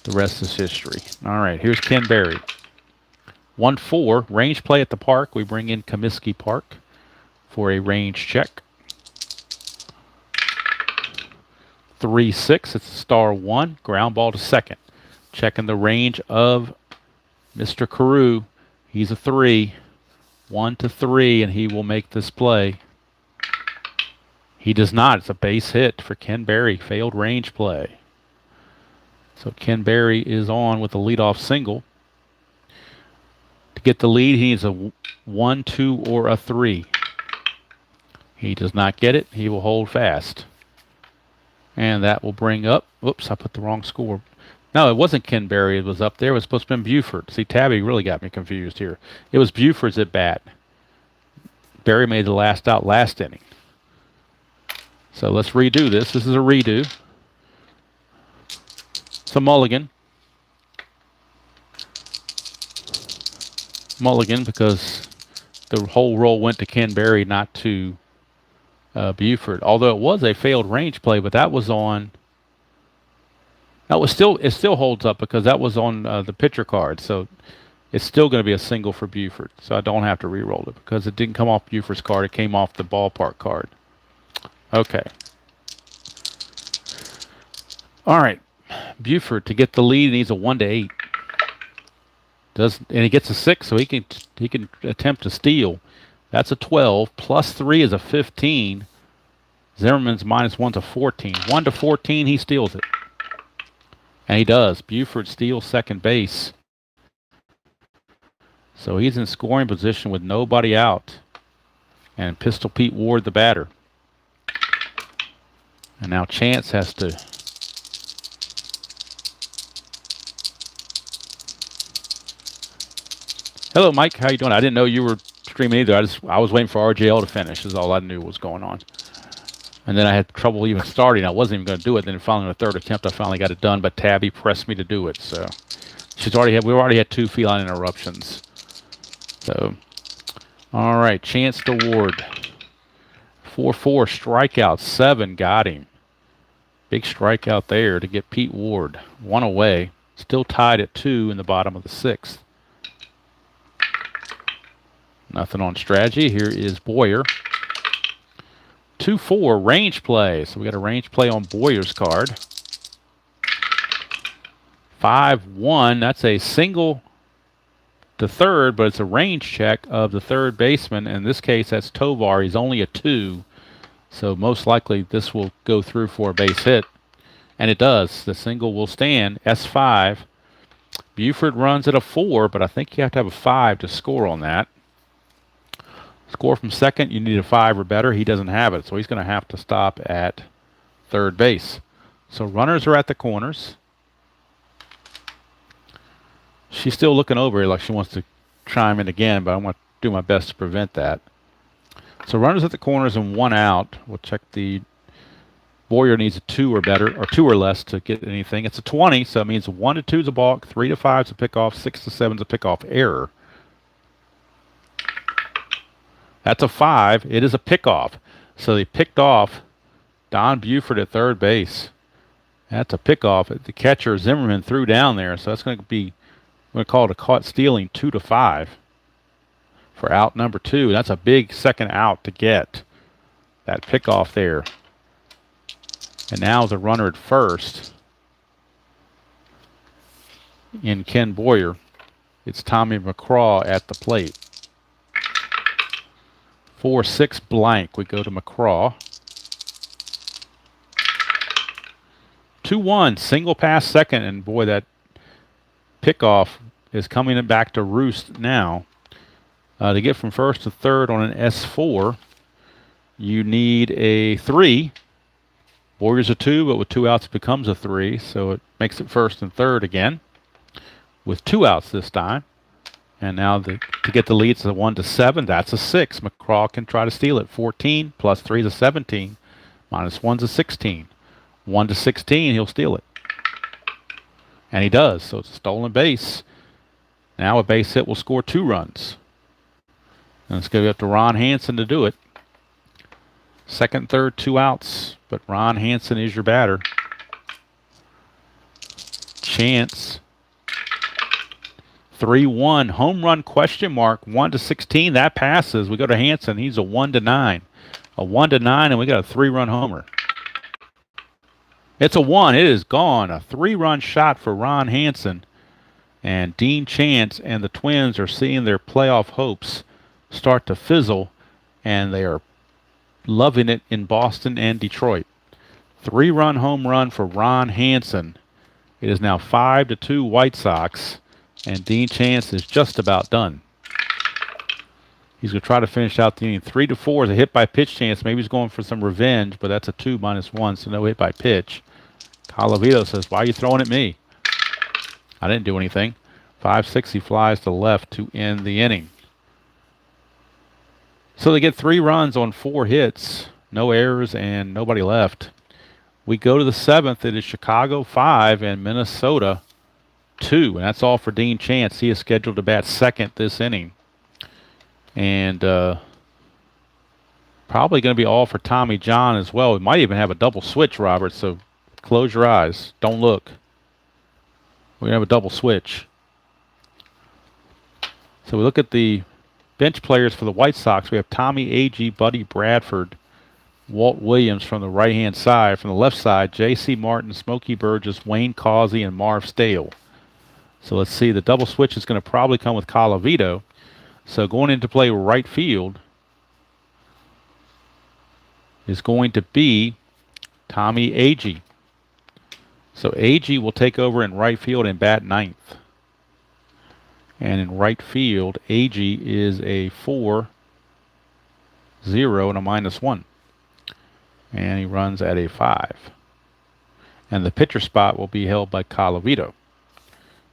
the rest is history. All right, here's Ken Berry. 1-4, range play at the park. We bring in Comiskey Park for a range check. 3-6, it's a star 1, ground ball to second. Checking the range of Mr. Carew. He's a 3. 1-3, and he will make this play. He does not. It's a base hit for Ken Berry. Failed range play. So Ken Berry is on with a leadoff single. To get the lead, he needs a 1, 2, or a 3. He does not get it. He will hold fast. And that will bring up... Whoops, I put the wrong score. No, it wasn't Ken Berry. It was up there. It was supposed to be Buford. See, Tabby really got me confused here. It was Buford's at bat. Berry made the last out last inning. So let's redo this. This is a redo. It's a mulligan. Mulligan because the whole roll went to Ken Berry, not to Buford. Although it was a failed range play, but that was on... It still holds up because that was on the pitcher card. So it's still going to be a single for Buford. So I don't have to re-roll it because it didn't come off Buford's card. It came off the ballpark card. Okay. All right. Buford, to get the lead, needs a 1-8. And he gets a 6, so he can attempt to steal. That's a 12. Plus 3 is a 15. Zimmerman's -1's a 14. 1-14, he steals it. And he does. Buford steals second base. So he's in scoring position with nobody out. And Pistol Pete Ward, the batter. And now Chance has to... Hello, Mike. How you doing? I didn't know you were streaming either. I was waiting for RJL to finish is all I knew was going on. And then I had trouble even starting. I wasn't even going to do it. Then finally, on the third attempt, I finally got it done. But Tabby pressed me to do it. So we already had 2 feline interruptions. So, all right, Chance to Ward. 4-4 strikeout, 7 got him. Big strikeout there to get Pete Ward. One away. Still tied at 2 in the bottom of the 6th. Nothing on strategy. Here is Boyer. 2-4, range play. So we got a range play on Boyer's card. 5-1, that's a single to third, but it's a range check of the third baseman. In this case, that's Tovar. He's only a 2, so most likely this will go through for a base hit. And it does. The single will stand. S5. Buford runs at a 4, but I think you have to have a 5 to score on that. Score from second, you need a 5 or better. He doesn't have it, so he's going to have to stop at third base. So runners are at the corners. She's still looking over here like she wants to chime in again, but I want to do my best to prevent that. So runners at the corners and 1 out. We'll check the Boyer needs a 2 or better, or 2 or less to get anything. It's a 20, so it means 1 to 2 is a balk, 3 to 5 is a pickoff, 6 to 7 is a pickoff error. That's a 5. It is a pickoff. So they picked off Don Buford at third base. That's a pickoff. The catcher Zimmerman threw down there, so that's going to be, we're going to call it a caught stealing 2 to 5 for out number 2. That's a big second out to get that pickoff there. And now the runner at first in Ken Boyer. It's Tommy McCraw at the plate. 4-6 blank. We go to McCraw. 2-1, single pass second, and boy, that pickoff is coming back to roost now. To get from first to third on an S4, you need a 3. Warriors a 2, but with 2 outs it becomes a 3, so it makes it first and third again with 2 outs this time. And now to get the lead, it's a 1 to 7. That's a 6. McCraw can try to steal it. 14 plus 3 is a 17. Minus 1's a 16. 1 to 16, he'll steal it. And he does, so it's a stolen base. Now a base hit will score 2 runs. And it's going to be up to Ron Hansen to do it. Second, third, 2 outs, but Ron Hansen is your batter. Chance. 3-1, home run question mark, 1 to 16. That passes. We go to Hansen. He's a 1 to 9. A 1 to 9, and we got a 3-run homer. It's a 1. It is gone. A 3-run shot for Ron Hansen. And Dean Chance and the Twins are seeing their playoff hopes start to fizzle, and they are loving it in Boston and Detroit. 3-run home run for Ron Hansen. It is now 5-2 White Sox, and Dean Chance is just about done. He's going to try to finish out the inning. 3-4 is a hit by pitch chance. Maybe he's going for some revenge, but that's a 2 minus 1, so no hit by pitch. Colavito says, "Why are you throwing at me?" I didn't do anything. 5-6, he flies to left to end the inning. So they get 3 runs on 4 hits, no errors, and nobody left. We go to the 7th. It is Chicago 5 and Minnesota 2, and that's all for Dean Chance. He is scheduled to bat second this inning. And probably going to be all for Tommy John as well. We might even have a double switch, Robert, so close your eyes. Don't look. We're going to have a double switch. So we look at the bench players for the White Sox. We have Tommy Agee, Buddy Bradford, Walt Williams from the right-hand side. From the left side, J.C. Martin, Smokey Burgess, Wayne Causey, and Marv Stale. So let's see. The double switch is going to probably come with Colavito. So going into play right field is going to be Tommy Agee. So Agee will take over in right field and bat 9th. And in right field, Agee is a 4-0 and a -1. And he runs at a 5. And the pitcher spot will be held by Colavito.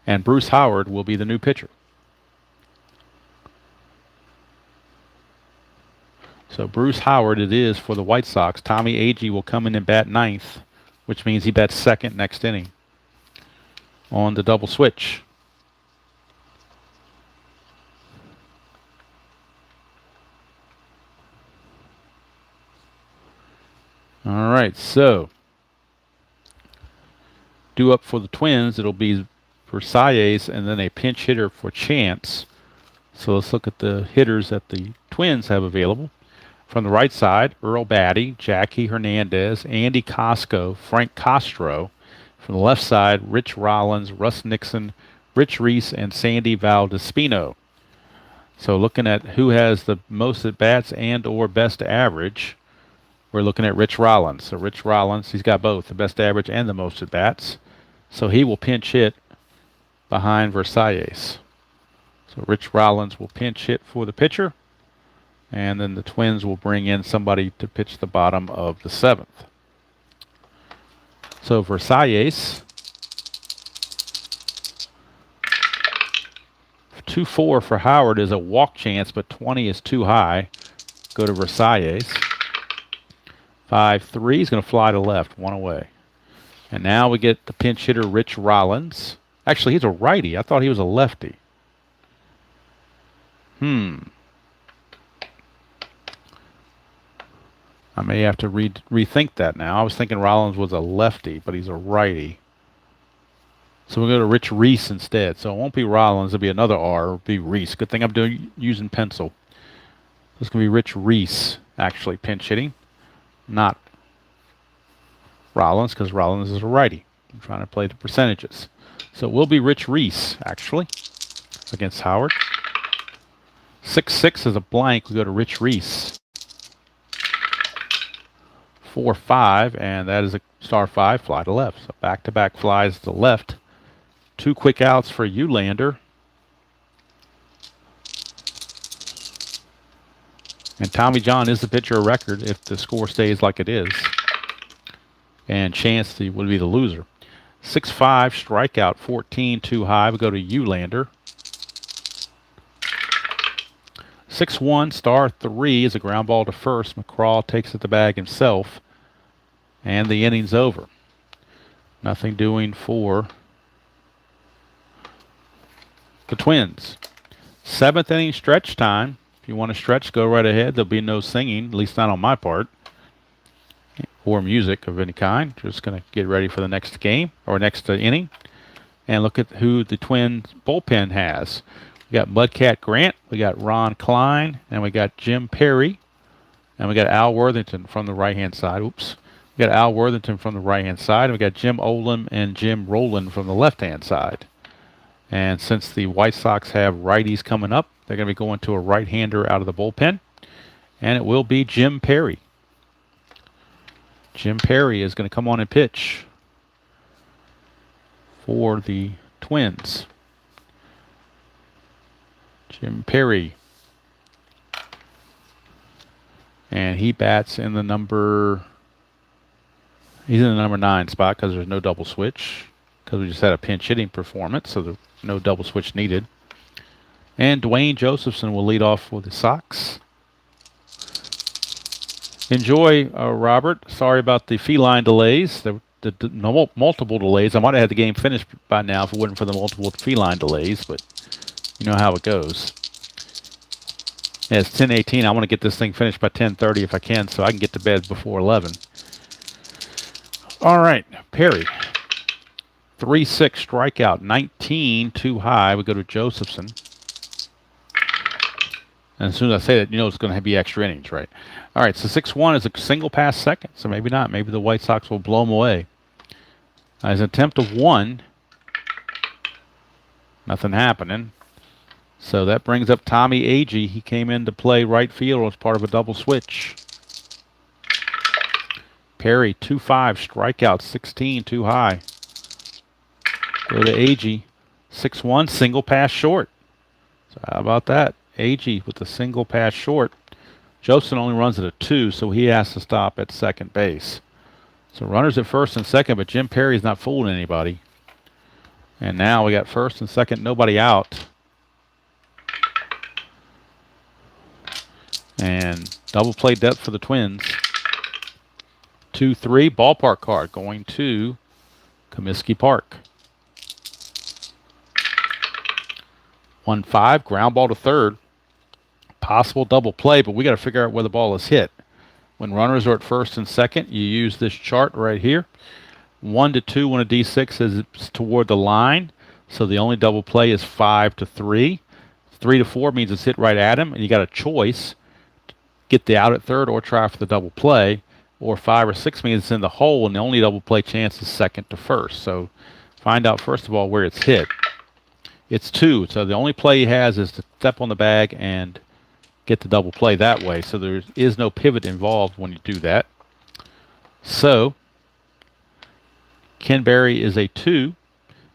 And Bruce Howard will be the new pitcher. So Bruce Howard it is for the White Sox. Tommy Agee will come in and bat 9th, which means he bats second next inning on the double switch. All right, so due up for the Twins, it'll be Versailles and then a pinch hitter for Chance. So let's look at the hitters that the Twins have available. From the right side, Earl Batty, Jackie Hernandez, Andy Costco, Frank Castro. From the left side, Rich Rollins, Russ Nixon, Rich Reese, and Sandy Valdespino. So looking at who has the most at-bats and or best average, we're looking at Rich Rollins. So Rich Rollins, he's got both, the best average and the most at-bats. So he will pinch hit behind Versailles. So Rich Rollins will pinch hit for the pitcher, and then the Twins will bring in somebody to pitch the bottom of the 7th. So Versailles, 2-4 for Howard is a walk chance, but 20 is too high. Go to Versailles. 5-3 is going to fly to left, one away. And now we get the pinch hitter Rich Rollins. Actually, he's a righty. I thought he was a lefty. I may have to rethink that now. I was thinking Rollins was a lefty, but he's a righty. So we'll go to Rich Reese instead. So it won't be Rollins. It'll be another R. It'll be Reese. Good thing I'm using pencil. This is going to be Rich Reese actually pinch hitting, not Rollins, because Rollins is a righty. I'm trying to play the percentages. So it will be Rich Reese actually against Howard. 6-6 is a blank. We go to Rich Reese. 4-5, and that is a star 5, fly to left. So back-to-back flies to left. 2 quick outs for Eulander. And Tommy John is the pitcher of record if the score stays like it is. And Chance would be the loser. 6-5, strikeout, 14, too high. We go to Eulander. 6-1, star 3 is a ground ball to first. McCraw takes it to bag himself. And the inning's over. Nothing doing for the Twins. 7th inning stretch time. If you want to stretch, go right ahead. There'll be no singing, at least not on my part, or music of any kind. Just going to get ready for the next game or next inning. And look at who the Twins bullpen has. We got Mudcat Grant, we got Ron Klein, and we got Jim Perry, and we got Al Worthington from the right-hand side. Oops. We got Al Worthington from the right-hand side, and we got Jim Olam and Jim Rowland from the left-hand side. And since the White Sox have righties coming up, they're going to be going to a right-hander out of the bullpen, and it will be Jim Perry. Jim Perry is going to come on and pitch for the Twins. Jim Perry. And he bats in the number... He's in the number 9 spot because there's no double switch. Because we just had a pinch hitting performance, so there's no double switch needed. And Dwayne Josephson will lead off for the Sox. Enjoy, Robert. Sorry about the feline delays. The multiple delays. I might have had the game finished by now if it wasn't for the multiple feline delays, but you know how it goes. Yeah, it's 10:18. I want to get this thing finished by 10:30 if I can, so I can get to bed before 11. All right, Perry. 3-6 strikeout, 19 too high. We go to Josephson. And as soon as I say that, you know it's going to be extra innings, right? All right, so 6-1 is a single pass second, so maybe not. Maybe the White Sox will blow them away. As an attempt of 1, nothing happening. So that brings up Tommy Agee. He came in to play right field as part of a double switch. Perry, 2-5, strikeout, 16, too high. Go to Agee, 6-1, single pass short. So how about that? Agee with the single pass short. Josephson only runs at a 2, so he has to stop at second base. So runners at first and second, but Jim Perry's not fooling anybody. And now we got first and second, nobody out. And double play depth for the Twins. 2-3, ballpark card going to Comiskey Park. 1-5, ground ball to third. Possible double play, but we got to figure out where the ball is hit. When runners are at first and second, you use this chart right here. 1 to 2 on a D6 is toward the line, so the only double play is 5 to 3. 3 to 4 means it's hit right at him, and you got a choice: get the out at third or try for the double play. Or 5 or 6 means it's in the hole, and the only double play chance is second to first. So find out first of all where it's hit. It's 2, so the only play he has is to step on the bag and get the double play that way. So there is no pivot involved when you do that. So Ken Berry is a 2.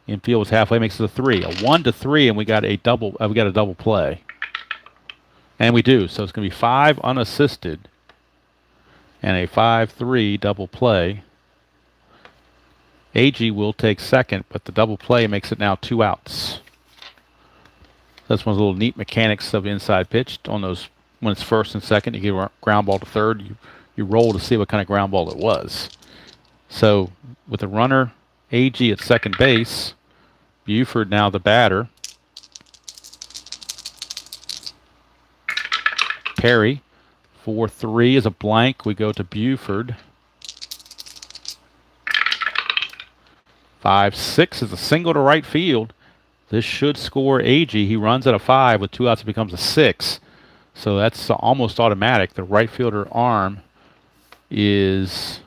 Infield was halfway, makes it a 3. A 1 to 3, and we got a double. We got a double play, and we do. So it's going to be 5 unassisted, and a 5-3 double play. AG will take second, but the double play makes it now 2 outs. That's one of the little neat mechanics of inside pitch. On those, when it's first and second, you get a ground ball to third. You roll to see what kind of ground ball it was. So with the runner, AG at second base, Buford now the batter. Perry, 4-3 is a blank. We go to Buford. 5-6 is a single to right field. This should score AG. He runs at a 5 with 2 outs. It becomes a 6. So that's almost automatic. The right fielder arm is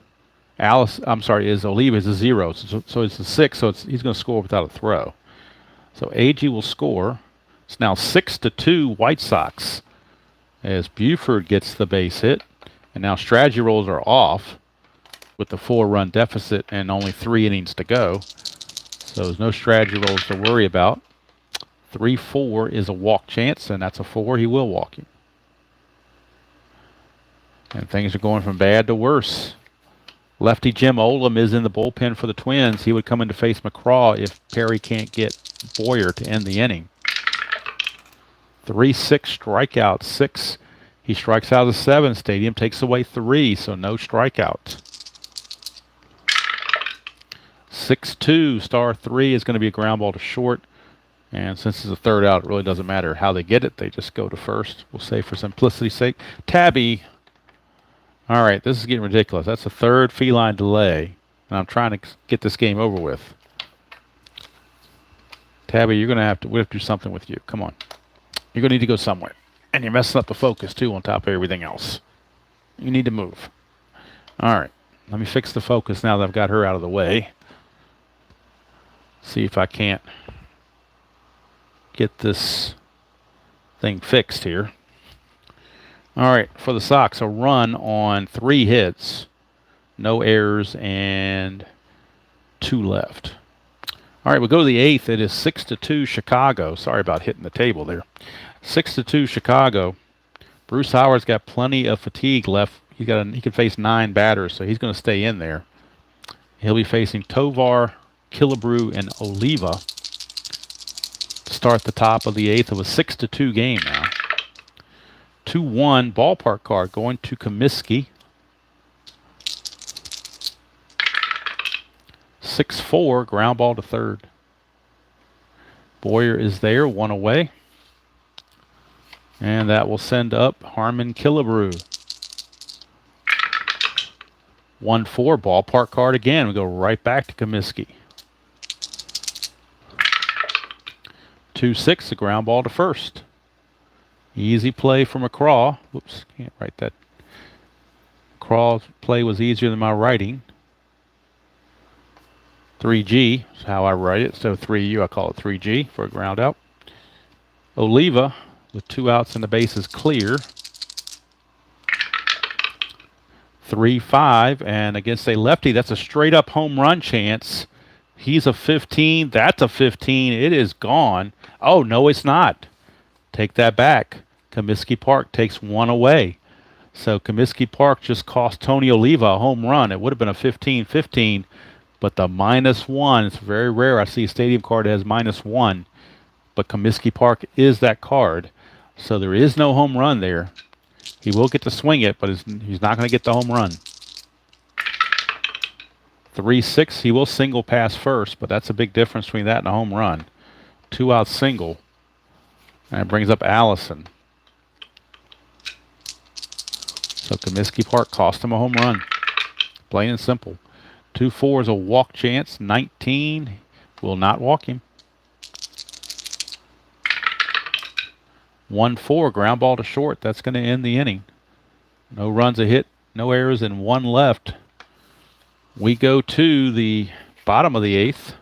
is Oliva is a 0. So it's a 6. So he's going to score without a throw. So AG will score. It's now 6-2 White Sox as Buford gets the base hit. And now strategy rolls are off with the 4-run deficit and only 3 innings to go. So there's no strategy rolls to worry about. 3-4 is a walk chance, and that's a 4. He will walk you. And things are going from bad to worse. Lefty Jim Olam is in the bullpen for the Twins. He would come in to face McCraw if Perry can't get Boyer to end the inning. 3-6 strikeout. 6. He strikes out of 7. Stadium takes away 3, so no strikeout. 6-2, star 3 is going to be a ground ball to short. And since it's a third out, it really doesn't matter how they get it. They just go to first. We'll say for simplicity's sake. Tabby. All right, this is getting ridiculous. That's a third feline delay. And I'm trying to get this game over with. Tabby, we have to do something with you. Come on. You're going to need to go somewhere. And you're messing up the focus, too, on top of everything else. You need to move. All right. Let me fix the focus now that I've got her out of the way. See if I can't get this thing fixed here. All right, for the Sox, a run on 3 hits, no errors, and 2 left. All right, we'll go to the 8th. It is 6-2 Chicago. Sorry about hitting the table there. 6-2 Chicago. Bruce Howard's got plenty of fatigue left. He can face 9 batters, so he's going to stay in there. He'll be facing Tovar, Killebrew, and Oliva to start the top of the 8th of a 6-2 game now. 2-1 ballpark card going to Comiskey. 6-4 ground ball to third. Boyer is there, 1 away. And that will send up Harmon Killebrew. 1-4 ballpark card again. We go right back to Comiskey. 2-6 the ground ball to first. Easy play for McCraw. Whoops, can't write that. McCraw's play was easier than my writing. 3G is how I write it. So 3U, I call it 3G for a ground out. Oliva with 2 outs and the bases clear. 3-5, and against a lefty, that's a straight up home run chance. He's a 15. That's a 15. It is gone. Oh, no, it's not. Take that back. Comiskey Park takes 1 away. So Comiskey Park just cost Tony Oliva a home run. It would have been a 15-15, but the -1, it's very rare. I see a stadium card that has -1, but Comiskey Park is that card. So there is no home run there. He will get to swing it, but he's not going to get the home run. 3-6, he will single pass first, but that's a big difference between that and a home run. 2-out single. And it brings up Allison. So Comiskey Park cost him a home run. Plain and simple. 2-4 is a walk chance. 19 will not walk him. 1-4, ground ball to short. That's going to end the inning. No runs a hit, no errors, and 1 left. We go to the bottom of the 8th.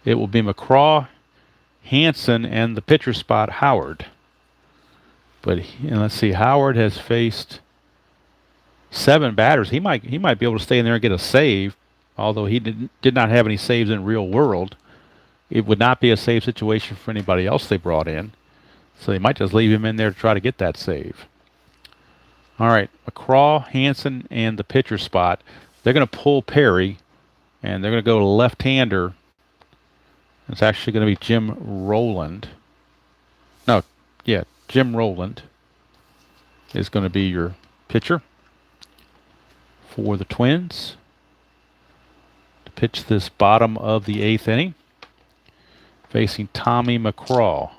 It will be McCraw, Hanson, and the pitcher spot, Howard. But let's see, Howard has faced 7 batters. He might be able to stay in there and get a save, although he did not have any saves in real world. It would not be a save situation for anybody else they brought in. So they might just leave him in there to try to get that save. All right, McCraw, Hanson, and the pitcher spot. They're going to pull Perry, and they're going to go left-hander. It's actually going to be Jim Rowland. No, yeah, Jim Rowland is going to be your pitcher for the Twins to pitch this bottom of the 8th inning, facing Tommy McCraw.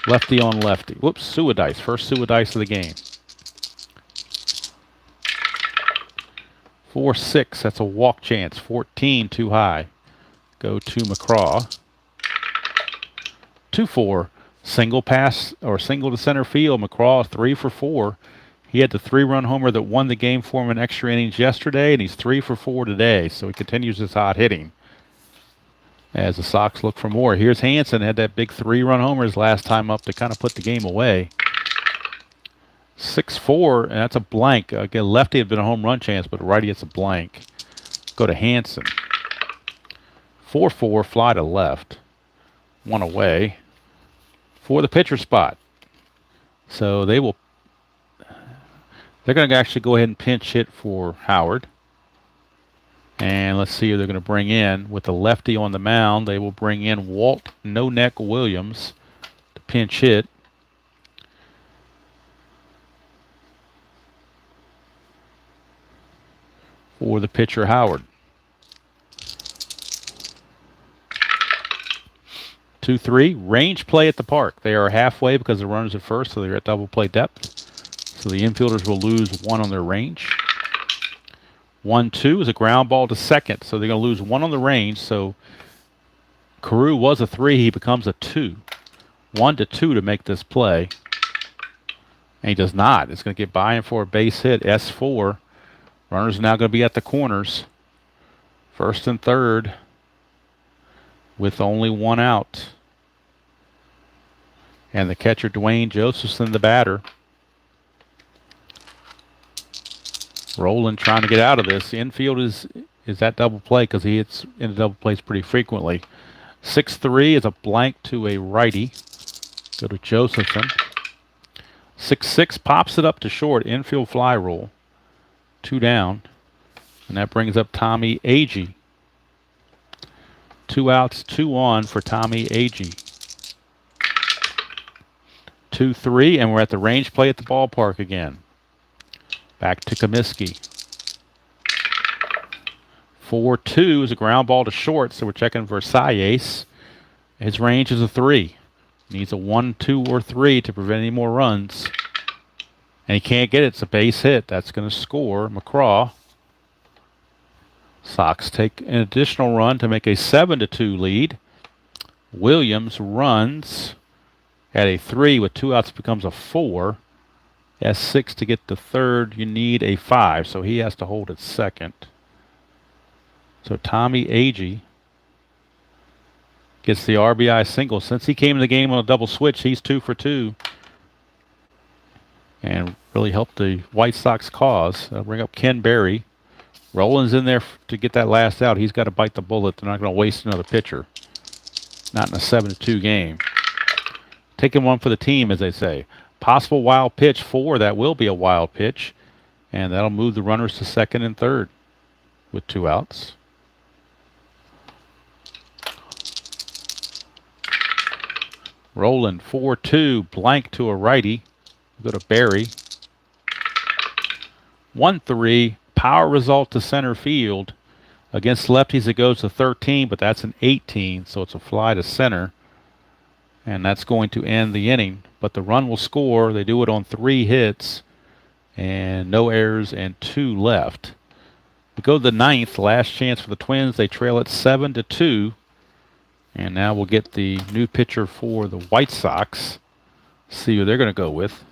Lefty on lefty. Whoops, Suadice. First Suadice of the game. 4-6. That's a walk chance. 14 too high. Go to McCraw. 2-4. Single pass or single to center field. McCraw 3 for 4. He had the 3-run homer that won the game for him in extra innings yesterday, and he's 3 for 4 today. So he continues his hot hitting as the Sox look for more. Here's Hanson, had that big 3-run homer his last time up to kind of put the game away. 6-4, and that's a blank. Again, lefty had been a home run chance, but righty it's a blank. Go to Hanson. 4-4, fly to left. 1 away for the pitcher spot. So they're going to actually go ahead and pinch hit for Howard. And let's see who they're going to bring in. With the lefty on the mound, they will bring in Walt No-Neck Williams to pinch hit. For the pitcher, Howard. 2-3, range play at the park. They are halfway because the runner's at first, so they're at double play depth. So the infielders will lose 1 on their range. 1-2 is a ground ball to second, so they're going to lose 1 on the range. So Carew was a 3, he becomes a 2. 1-2 to make this play. And he does not. It's going to get by him for a base hit. S4. Runners are now going to be at the corners. First and third with only 1 out. And the catcher, Dwayne Josephson, the batter. Rowland trying to get out of this. The infield is that double play because he hits into double plays pretty frequently. 6-3 is a blank to a righty. Go to Josephson. 6-6 pops it up to short. Infield fly rule. 2 down. And that brings up Tommy Agee. 2 outs, 2 on for Tommy Agee. 2-3, and we're at the range play at the ballpark again. Back to Comiskey. 4-2 is a ground ball to short, so we're checking Versailles. His range is a 3. Needs a 1, 2, or 3 to prevent any more runs. And he can't get it. It's a base hit. That's going to score McCraw. Sox take an additional run to make a 7-2 lead. Williams runs at a 3 with 2 outs, becomes a 4. S6 to get the third, you need a 5, so he has to hold at second. So Tommy Agee gets the RBI single. Since he came in the game on a double switch, he's 2 for 2. And really helped the White Sox cause. Bring up Ken Berry. Rowland's in there to get that last out. He's got to bite the bullet. They're not going to waste another pitcher. Not in a 7-2 game. Taking one for the team, as they say. Possible wild pitch 4. That will be a wild pitch. And that'll move the runners to second and third with 2 outs. Rowland 4-2, blank to a righty. Go to Berry. 1-3, power result to center field. Against lefties it goes to 13, but that's an 18, so it's a fly to center. And that's going to end the inning. But the run will score. They do it on 3 hits. And no errors and 2 left. We go to the 9th, last chance for the Twins. They trail it 7-2. And now we'll get the new pitcher for the White Sox. See who they're going to go with.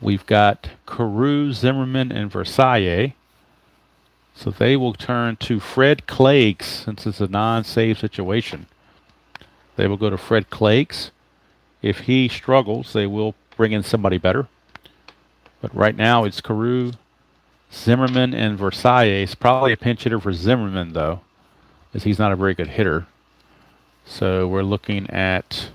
We've got Carew, Zimmerman, and Versailles. So they will turn to Fred Clagues since it's a non-save situation. They will go to Fred Clagues. If he struggles, they will bring in somebody better. But right now it's Carew, Zimmerman, and Versailles. It's probably a pinch hitter for Zimmerman, though, as he's not a very good hitter. So we're looking at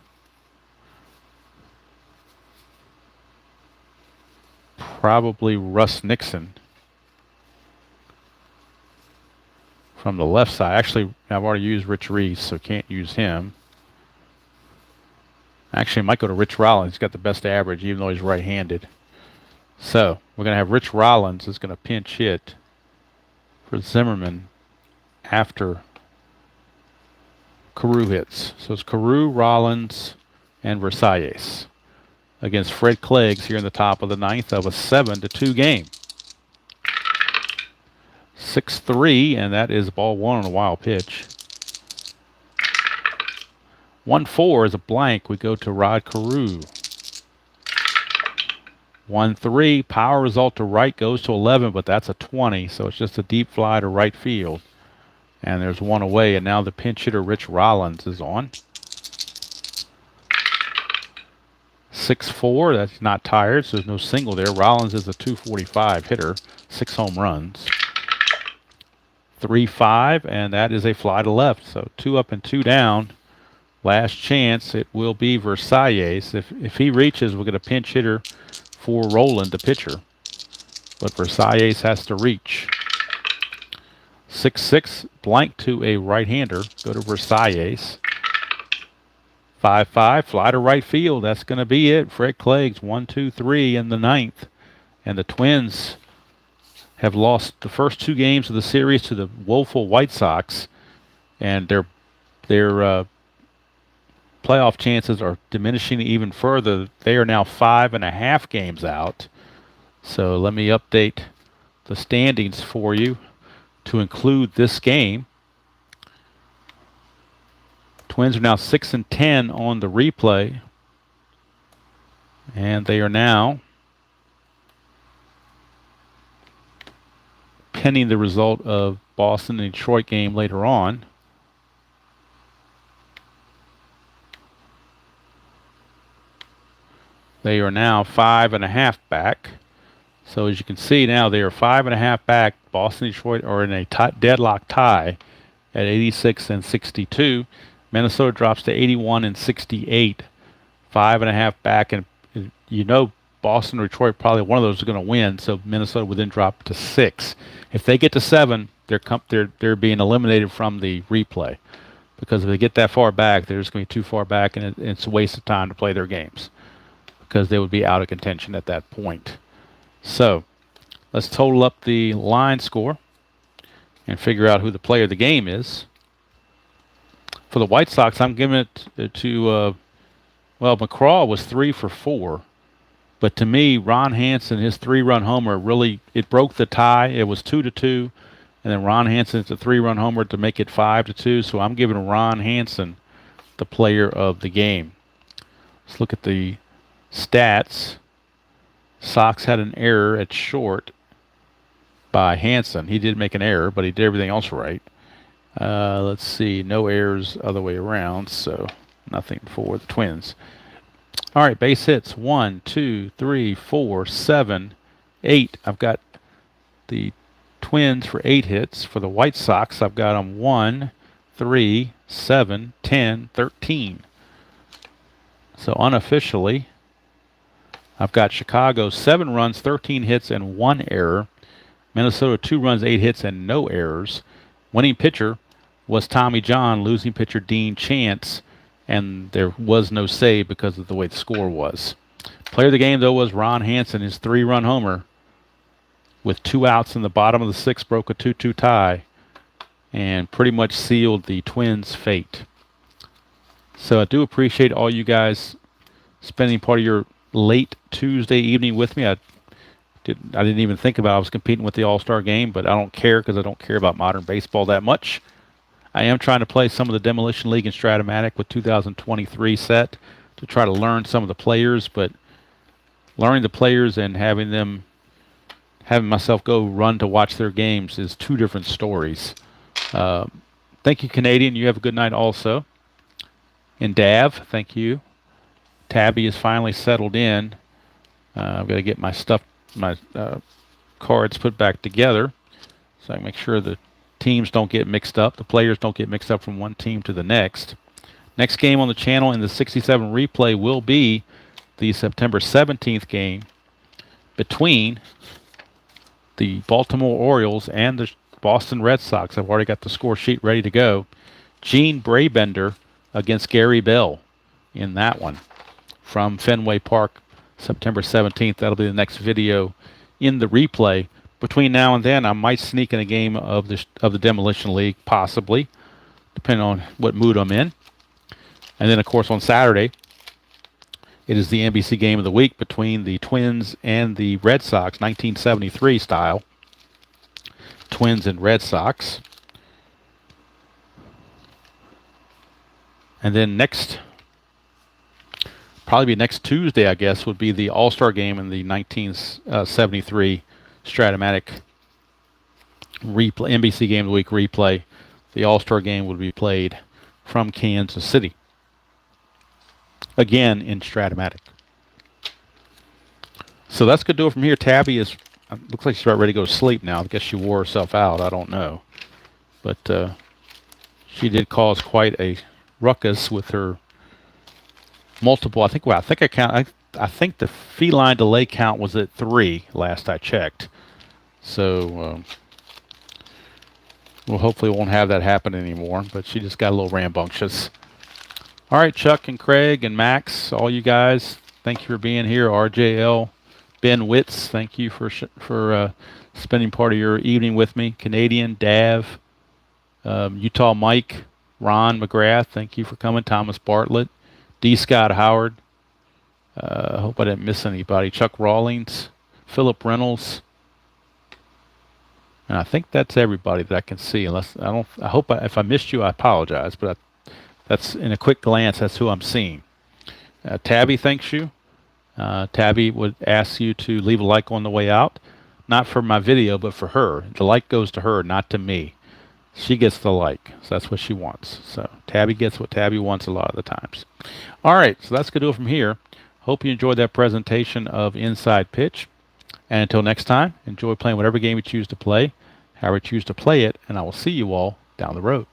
probably Russ Nixon from the left side. Actually, I've already used Rich Reese, so can't use him. Actually, I might go to Rich Rollins. He's got the best average, even though he's right-handed. So we're going to have Rich Rollins is going to pinch hit for Zimmerman after Carew hits. So it's Carew, Rollins, and Versailles against Fred Clagues here in the top of the 9th of a 7-2 game. 6-3, and that is ball 1 on a wild pitch. 1-4 is a blank. We go to Rod Carew. 1-3, power result to right goes to 11, but that's a 20, so it's just a deep fly to right field. And there's one away, and now the pinch hitter Rich Rollins is on. 6-4, that's not tired, so there's no single there. Rollins is a 245 hitter, 6 home runs. 3-5, and that is a fly to left, so 2 up and 2 down. Last chance, it will be Versailles. If he reaches, we'll get a pinch hitter for Roland, the pitcher. But Versailles has to reach. 6-6, blank to a right-hander. Go to Versailles. 5-5, fly to right field. That's going to be it. Fred Clagues, 1-2-3 in the 9th. And the Twins have lost the first 2 games of the series to the woeful White Sox. And their playoff chances are diminishing even further. They are now 5.5 games out. So let me update the standings for you to include this game. Twins are now 6-10 on the replay. And they are now pending the result of Boston and Detroit game later on. They are now 5.5 back. So as you can see now, they are 5.5 back. Boston and Detroit are in a deadlock tie at 86 and 62. Minnesota drops to 81 and 68. 5.5 back, and you know Boston or Detroit, probably one of those is going to win. So Minnesota would then drop to 6. If they get to 7, they're being eliminated from the replay, because if they get that far back, they're just going to be too far back, and it's a waste of time to play their games, because they would be out of contention at that point. So let's total up the line score and figure out who the player of the game is. For the White Sox, I'm giving it to, McCraw was 3 for 4. But to me, Ron Hansen, his 3-run homer, really, it broke the tie. It was 2-2. And then Ron Hansen's a 3-run homer to make it 5-2. So I'm giving Ron Hansen the player of the game. Let's look at the stats. Sox had an error at short by Hansen. He did make an error, but he did everything else right. Let's see, no errors other way around, so nothing for the Twins. All right, base hits 1, 2, 3, 4, 7, 8. I've got the Twins for 8 hits. For the White Sox, I've got them 1, 3, 7, 10, 13. So unofficially, I've got Chicago 7 runs, 13 hits, and 1 error. Minnesota 2 runs, 8 hits, and no errors. Winning pitcher was Tommy John, losing pitcher Dean Chance, and there was no save because of the way the score was. Player of the game, though, was Ron Hansen. His 3-run homer with 2 outs in the bottom of the 6th broke a 2-2 tie and pretty much sealed the Twins' fate. So I do appreciate all you guys spending part of your late Tuesday evening with me. I I didn't even think about I was competing with the All-Star game, but I don't care because I don't care about modern baseball that much. I am trying to play some of the Demolition League and Stratomatic with 2023 set to try to learn some of the players, but learning the players and having myself go run to watch their games is two different stories. Thank you, Canadian. You have a good night also. And Dav, thank you. Tabby is finally settled in. I've got to get my cards put back together so I can make sure the teams don't get mixed up. The players don't get mixed up from one team to the next. Next game on the channel in the 67 replay will be the September 17th game between the Baltimore Orioles and the Boston Red Sox. I've already got the score sheet ready to go. Gene Brabender against Gary Bell in that one from Fenway Park, September 17th. That'll be the next video in the replay. Between now and then, I might sneak in a game of the Demolition League, possibly, depending on what mood I'm in. And then, of course, on Saturday, it is the NBC game of the week between the Twins and the Red Sox, 1973 style. Twins and Red Sox. And then probably next Tuesday, I guess, would be the All-Star game in the 1973 Stratomatic replay, NBC game of the week replay. The All-Star game would be played from Kansas City. Again in Stratomatic. So that's going to do it from here. Tabby looks like she's about ready to go to sleep now. I guess she wore herself out. I don't know. But she did cause quite a ruckus with her multiple. I think the feline delay count was at 3 last I checked. So we'll hopefully won't have that happen anymore. But she just got a little rambunctious. All right, Chuck and Craig and Max, all you guys, thank you for being here. RJL, Ben Witz, thank you for spending part of your evening with me. Canadian, Dav, Utah Mike, Ron McGrath, thank you for coming. Thomas Bartlett, D. Scott Howard. I hope I didn't miss anybody. Chuck Rawlings, Philip Reynolds. And I think that's everybody that I can see. If I missed you, I apologize. But that's in a quick glance. That's who I'm seeing. Tabby thanks you. Tabby would ask you to leave a like on the way out, not for my video, but for her. The like goes to her, not to me. She gets the like, so that's what she wants. So Tabby gets what Tabby wants a lot of the times. All right, so that's going to do it from here. Hope you enjoyed that presentation of Inside Pitch. And until next time, enjoy playing whatever game you choose to play, however you choose to play it, and I will see you all down the road.